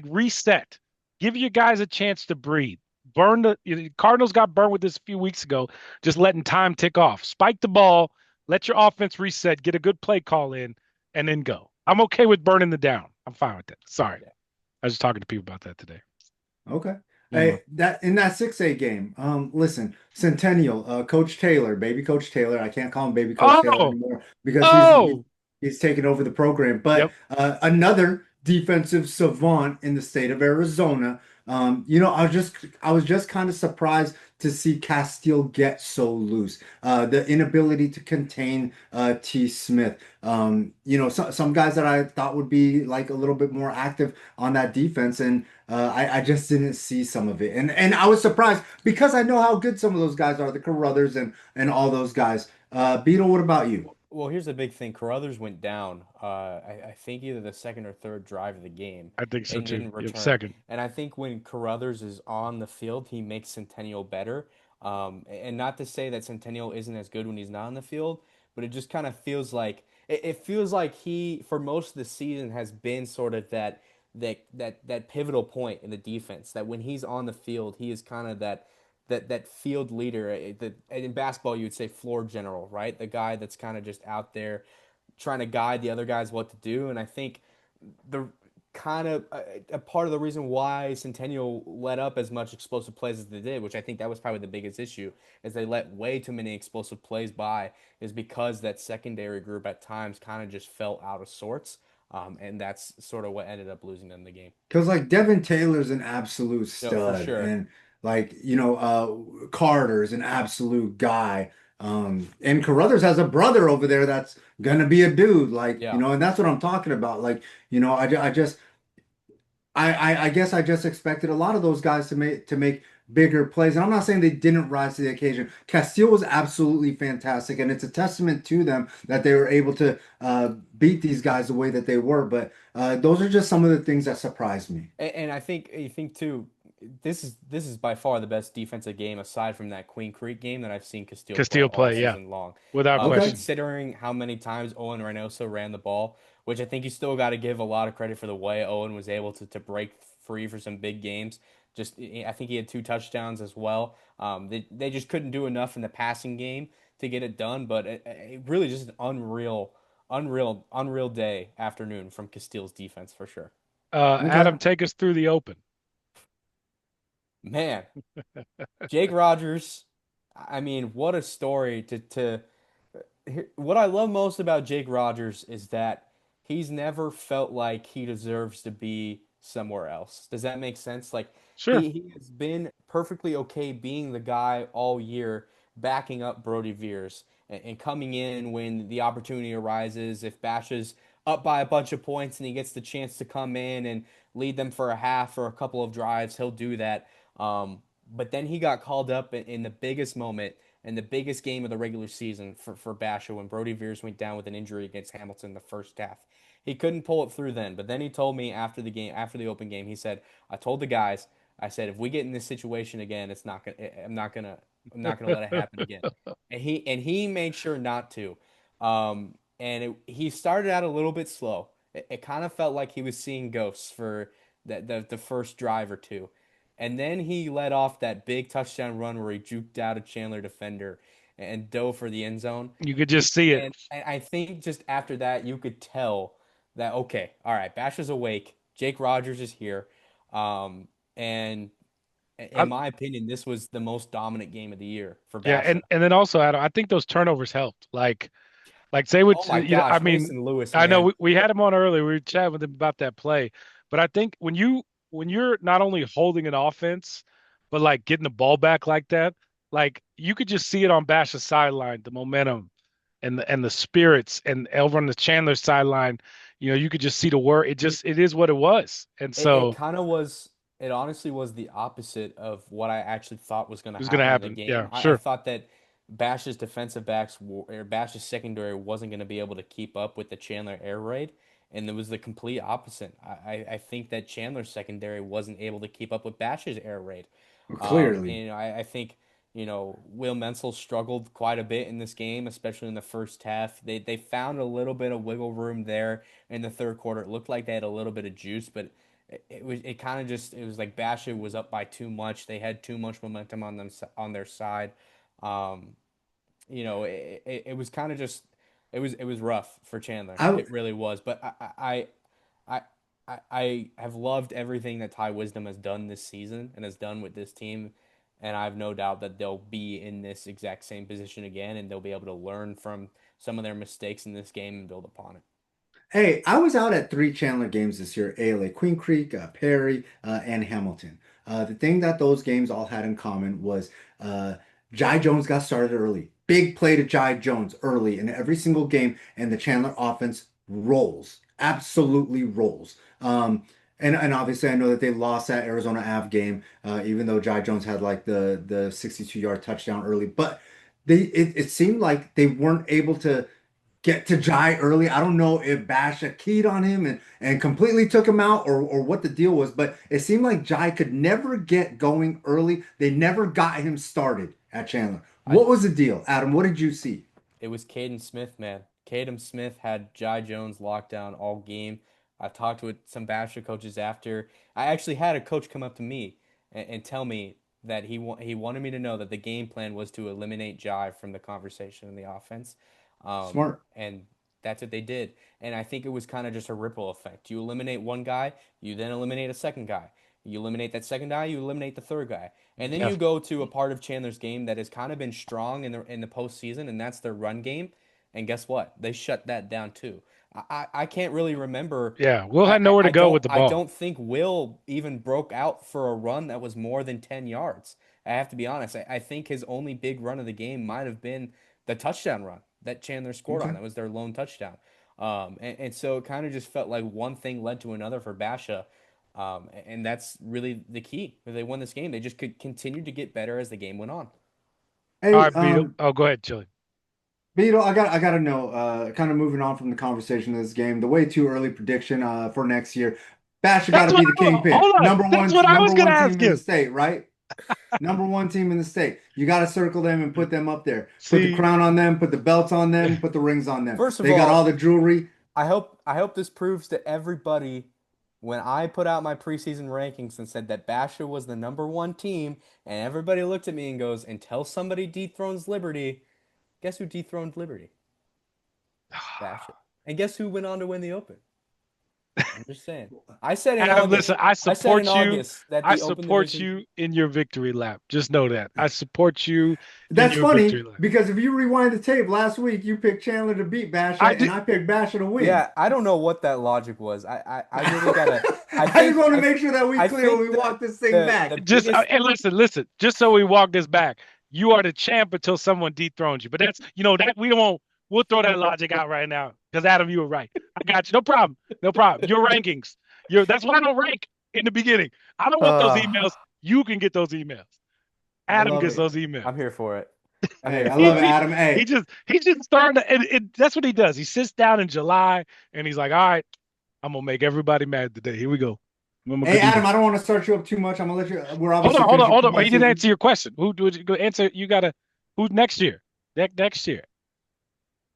reset. Give your guys a chance to breathe. the Cardinals got burned with this a few weeks ago, just letting time tick off. Spike the ball, let your offense reset, get a good play call in, and then go. I'm okay with burning the down. I'm fine with that. Sorry. Yeah. I was just talking to people about that today. Okay. Mm. Hey, that in that 6A game, listen, Centennial, Coach Taylor, baby Coach Taylor. I can't call him baby Coach Taylor Oh, anymore because oh, he's taken over the program. But yep. another defensive savant in the state of Arizona. I was just kind of surprised to see Castile get so loose. The inability to contain T. Smith. Some guys that I thought would be like a little bit more active on that defense, and I just didn't see some of it. And I was surprised because I know how good some of those guys are, the Carruthers and all those guys. Beetle, what about you? Well, here's the big thing. Carruthers went down, I think either the second or third drive of the game I think so and too. didn't Yep, return. second. And I think when Carruthers is on the field, he makes Centennial better. And not to say that Centennial isn't as good when he's not on the field, but it just kind of feels like it feels like he, for most of the season, has been sort of that pivotal point in the defense. That when he's on the field, he is kind of that field leader. In basketball, you would say floor general, right? The guy that's kind of just out there trying to guide the other guys what to do. And I think the kind of a part of the reason why Centennial let up as much explosive plays as they did, which I think that was probably the biggest issue, is they let way too many explosive plays by, is because that secondary group at times kind of just fell out of sorts. And that's sort of what ended up losing them the game. Because like Devin Taylor's an absolute No, for stud, sure. and Carter's an absolute guy. And Carruthers has a brother over there that's gonna be a dude, Yeah. and that's what I'm talking about. I guess I just expected a lot of those guys to make bigger plays. And I'm not saying they didn't rise to the occasion. Castile was absolutely fantastic, and it's a testament to them that they were able to beat these guys the way that they were. But those are just some of the things that surprised me. And I think too, this is by far the best defensive game aside from that Queen Creek game that I've seen Castile play Castile all play, yeah, season long. without Okay. question. Considering how many times Owen Reynoso ran the ball, which I think you still got to give a lot of credit for the way Owen was able to break free for some big games. I think he had two touchdowns as well. They just couldn't do enough in the passing game to get it done, but it really just an unreal day afternoon from Castile's defense for sure. Okay. Adam, take us through the open. Man, Jake Rogers, I mean, what a story to what I love most about Jake Rogers is that he's never felt like he deserves to be somewhere else. Does that make sense? Like Sure. he has been perfectly okay being the guy all year, backing up Brody Veers and coming in when the opportunity arises. If Bash is up by a bunch of points and he gets the chance to come in and lead them for a half or a couple of drives, he'll do that. But then he got called up in the biggest moment and the biggest game of the regular season for Basha when Brody Veers went down with an injury against Hamilton in the first half. He couldn't pull it through then, but then he told me after the game, after the open game, he said, "I told the guys, I said if we get in this situation again, it's not gonna, I'm not gonna let it happen again." And he made sure not to. He started out a little bit slow. It kind of felt like he was seeing ghosts for the first drive or two. And then he let off that big touchdown run where he juked out a Chandler defender and dove for the end zone. You could just see it. And I think just after that, you could tell that, okay, all right, Bash is awake. Jake Rogers is here. And in I, my opinion, this was the most dominant game of the year for yeah, Basha. and then also, Adam, I think those turnovers helped. Like say what Oh my I gosh, mean, Mason Lewis, I know man. we had him on earlier. We were chatting with him about that play, but I think when you're not only holding an offense, but like getting the ball back like that, like you could just see it on Bash's sideline, the momentum and the spirits, and over on the Chandler sideline, you could just see the work. It is what it was, and It so kind of was. It honestly was the opposite of what I actually thought was going to it was going to happen in the happen. Yeah, game. I sure. thought that Bash's defensive backs or Bash's secondary wasn't going to be able to keep up with the Chandler air raid, and it was the complete opposite. I think that Chandler's secondary wasn't able to keep up with Bash's air raid. Well, Um, clearly. and I think Will Menzel struggled quite a bit in this game, especially in the first half. They found a little bit of wiggle room there in the third quarter. It looked like they had a little bit of juice, but it kind of just it was like Basha was up by too much. They had too much momentum on their side. Um, it was kind of just it was rough for Chandler. I It really was. But I I have loved everything that Ty Wisdom has done this season and has done with this team, and I have no doubt that they'll be in this exact same position again, and they'll be able to learn from some of their mistakes in this game and build upon it. Hey, I was out at three Chandler games this year: ALA Queen Creek, Perry, and Hamilton. The thing that those games all had in common was Jai Jones got started early. Big play to Jai Jones early in every single game, and the Chandler offense rolls, absolutely rolls. And obviously, I know that they lost that Arizona Ave game, even though Jai Jones had like the 62-yard touchdown early. But it seemed like they weren't able to get to Jai early. I don't know if Basha keyed on him and completely took him out or what the deal was, but it seemed like Jai could never get going early. They never got him started at Chandler. I What was the deal, Adam? What did you see? It was Caden Smith, man. Caden Smith had Jai Jones locked down all game. I talked with some Basher coaches after. I actually had a coach come up to me and tell me that he wanted me to know that the game plan was to eliminate Jai from the conversation in the offense. Smart. And that's what they did. And I think it was kind of just a ripple effect. You eliminate one guy, you then eliminate a second guy. You eliminate that second guy, you eliminate the third guy. And then Yeah. you go to a part of Chandler's game that has kind of been strong in the postseason, and that's their run game. And guess what? They shut that down too. I can't really remember. Yeah. Will had nowhere to go with the I ball. don't think Will even broke out for a run that was more than 10 yards. I have to be honest. I think his only big run of the game might have been the touchdown run that Chandler scored on. Okay. That was their lone touchdown. And so it kind of just felt like one thing led to another for Basha. And that's really the key. If they won this game, they just could continue to get better as the game went on. All Hey, right, Beetle. Oh, go ahead, Chili. Beto, I gotta know, kind of moving on from the conversation of this game, the way too early prediction for next year. Basha got That's to what be the kingpin. hold on. Number That's one, what I number was gonna one team ask in the you. state, right? Number one team in the state. You got to circle them and put them up there. Put the See, crown on them, put the belts on them, put the rings on them. First of They got all, all the jewelry. I hope this proves to everybody when I put out my preseason rankings and said that Basha was the number one team, and everybody looked at me and goes, until somebody dethrones Liberty, guess who dethroned Liberty? Basha. And guess who went on to win the Open? I'm just saying. I said in Adam, August. listen, I I said in support you. August that I the Open support division. you in your victory lap. Just know that. I support you in That's your victory funny lap. because if you rewind the tape last week, you picked Chandler to beat Basha, I and did. I picked Basha to win. Yeah, I don't know what that logic was. I really gotta. I I just think want to I, make sure that we I clear when think we walk this thing the back. Just biggest. and listen. Just so we walk this back, you are the champ until someone dethrones you. But that's that we don't want. We'll throw that logic out right now because Adam, you were right. I got you. No problem. No problem. Your rankings. That's why I don't rank in the beginning. I don't want those Uh, emails. You can get those emails. I Adam love gets it. those emails. I'm here for it. I'm Hey, here I for love it, it. Adam. He Hey, just starting to, that's what he does. He sits down in July and he's like, all right, I'm gonna make everybody mad today. Here we go. I'm gonna hey, do Adam. this. I don't want to start you up too much. I'm gonna let you. We're Hold obviously on, hold on, finishing hold on. football He didn't season. answer your question. Who would you go answer? You gotta who's next year? Next year.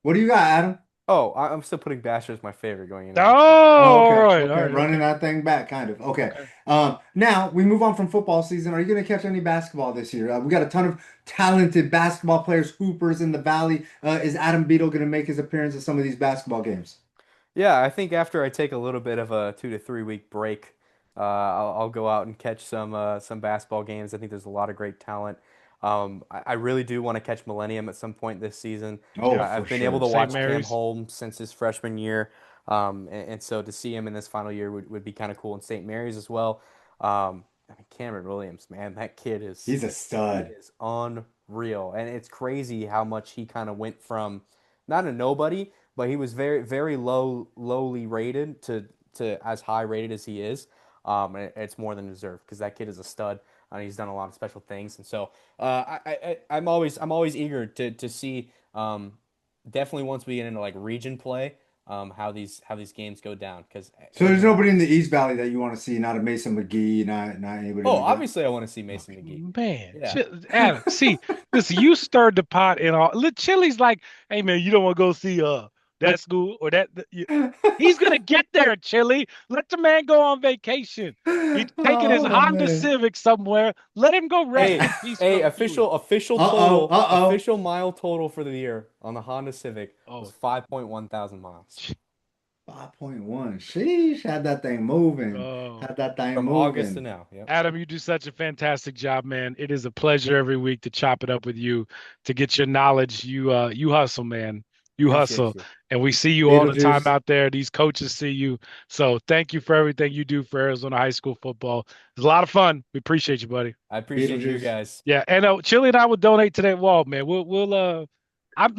What do you got, Adam? Oh, I'm still putting Basher as my favorite going into Oh, next year. Oh, all okay, right, all okay, right, running okay. that thing back, kind of. Okay. Okay. Now we move on from football season. Are you going to catch any basketball this year? We got a ton of talented basketball players, hoopers in the valley. Is Adam Beadle going to make his appearance at some of these basketball games? Yeah, I think after I take a little bit of a 2 to 3 week break, I'll go out and catch some basketball games. I think there's a lot of great talent. I really do want to catch Millennium at some point this season. Oh, Yeah. for I've been able sure. to St. watch Cam Mary's. Holmes since his freshman year, and so to see him in this final year would be kind of cool in St. Mary's as well. I mean, Cameron Williams, man, that kid He's a he stud. is unreal, and it's crazy how much he kind of went from not a nobody, but he was very very lowly rated to as high rated as he is. And it's more than deserved because that kid is a stud and he's done a lot of special things. And so I'm always eager to see definitely once we get into like region play how these games go down because So there's nobody in the East Valley that you want to see, not a Mason McGee, not anybody Oh, like that. obviously I want to see Mason McGee. Man, Yeah. Adam, see, listen, you stirred the pot and all. Chili's like, hey man, you don't want to go see that school or that. He's gonna get there, Chili. Let the man go on vacation. He's taking his Oh Honda man. Civic somewhere. Let him go rest Hey, in peace for hey, a few weeks. Uh-oh. Uh-oh. official mile total for the year on the Honda Civic was Oh, 5.1 thousand miles 5.1. Sheesh, had that thing moving. oh. Had that thing from August to moving. now. Yep. Adam, you do such a fantastic job, man. It is a pleasure every week to chop it up with you, to get your knowledge. You hustle, man. You Appreciate hustle. you. And we see you all the time Beetlejuice. out there. These coaches see you. So thank you for everything you do for Arizona high school football. It's a lot of fun. We appreciate you, buddy. I appreciate you Beetlejuice. guys. Yeah, and Chili and I will donate to that wall, man. I'm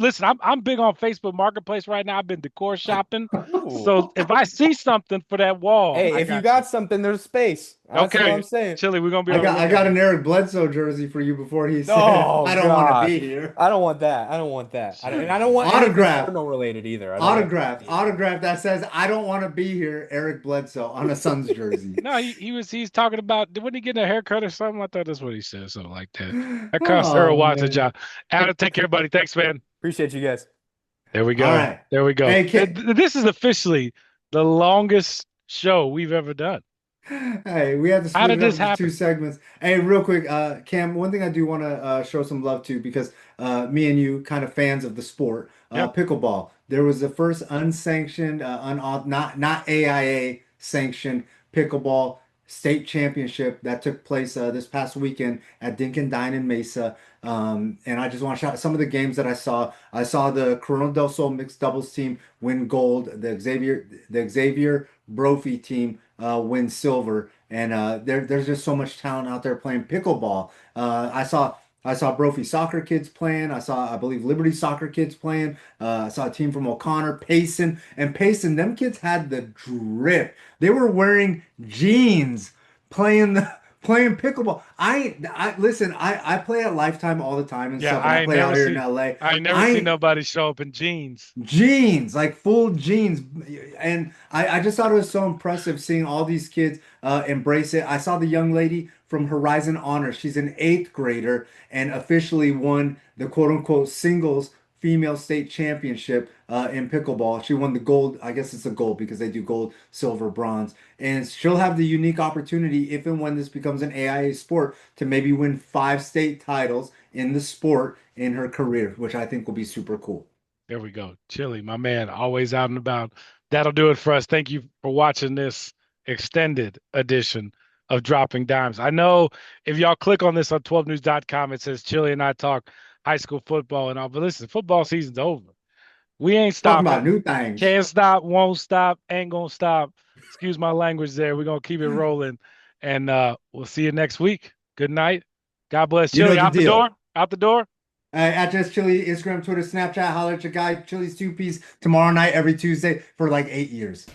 big on Facebook Marketplace right now. I've been decor shopping. Ooh. So if I see something for that wall, Hey, I if you got you. got something, there's space. That's all I'm Okay. saying. Chili, we're gonna be I on the got I lookout. got an Eric Bledsoe jersey for you before he said, Oh I don't want to gosh. be here. I don't want that. I don't want that. And I don't want anything Autograph. Cardinal related either. I don't want Autograph. Autograph that says, I don't want to be here, Eric Bledsoe on a Suns jersey. No, he's talking about when he getting a haircut or something. I thought that's what he said, something like that. That cost Earl Oh Watts a man. job. Adam, take care, buddy. Thanks, man. Appreciate you guys. There we All go. right. There we go. Hey, kid. This is officially the longest show we've ever done. Hey, we had to How split did it up this into two happen? segments. Hey, real quick, Cam, one thing I do want to show some love to because me and you kind of fans of the sport, Yep. pickleball. There was the first unsanctioned, not AIA sanctioned pickleball state championship that took place this past weekend at Dink and Dine in Mesa. And I just want to shout out some of the games that I saw. I saw the Corona del Sol mixed doubles team win gold. The Xavier Brophy team win silver. And there's just so much talent out there playing pickleball. I saw Brophy soccer kids playing. I saw, I believe, Liberty soccer kids playing. I saw a team from O'Connor, Payson, and Payson. Them kids had the drip. They were wearing jeans playing pickleball. I listen. I play at Lifetime all the time and Yeah, stuff, and I play out here in LA. I ain't never seen I nobody show up in jeans. Jeans, like full jeans. And I just thought it was so impressive seeing all these kids embrace it. I saw the young lady from Horizon Honor. She's an eighth grader and officially won the quote unquote singles female state championship in pickleball. She won the gold. I guess it's a gold because they do gold, silver, bronze. And she'll have the unique opportunity if and when this becomes an AIA sport to maybe win 5 state titles in the sport in her career, which I think will be super cool. There we go. Chili, my man, always out and about. That'll do it for us. Thank you for watching this extended edition of Dropping Dimes. I know if y'all click on this on 12news.com, it says Chili and I talk high school football and all. But listen, football season's over. We ain't Talking about stopping. new things. Can't stop, won't stop, ain't gonna stop. Excuse my language there. We're gonna keep it rolling. And we'll see you next week. Good night. God bless You know Chili. the Out the deal. door. Out the door. At Just Chili, Instagram, Twitter, Snapchat, holler at your guy, Chili's two piece tomorrow night, every Tuesday for like 8 years.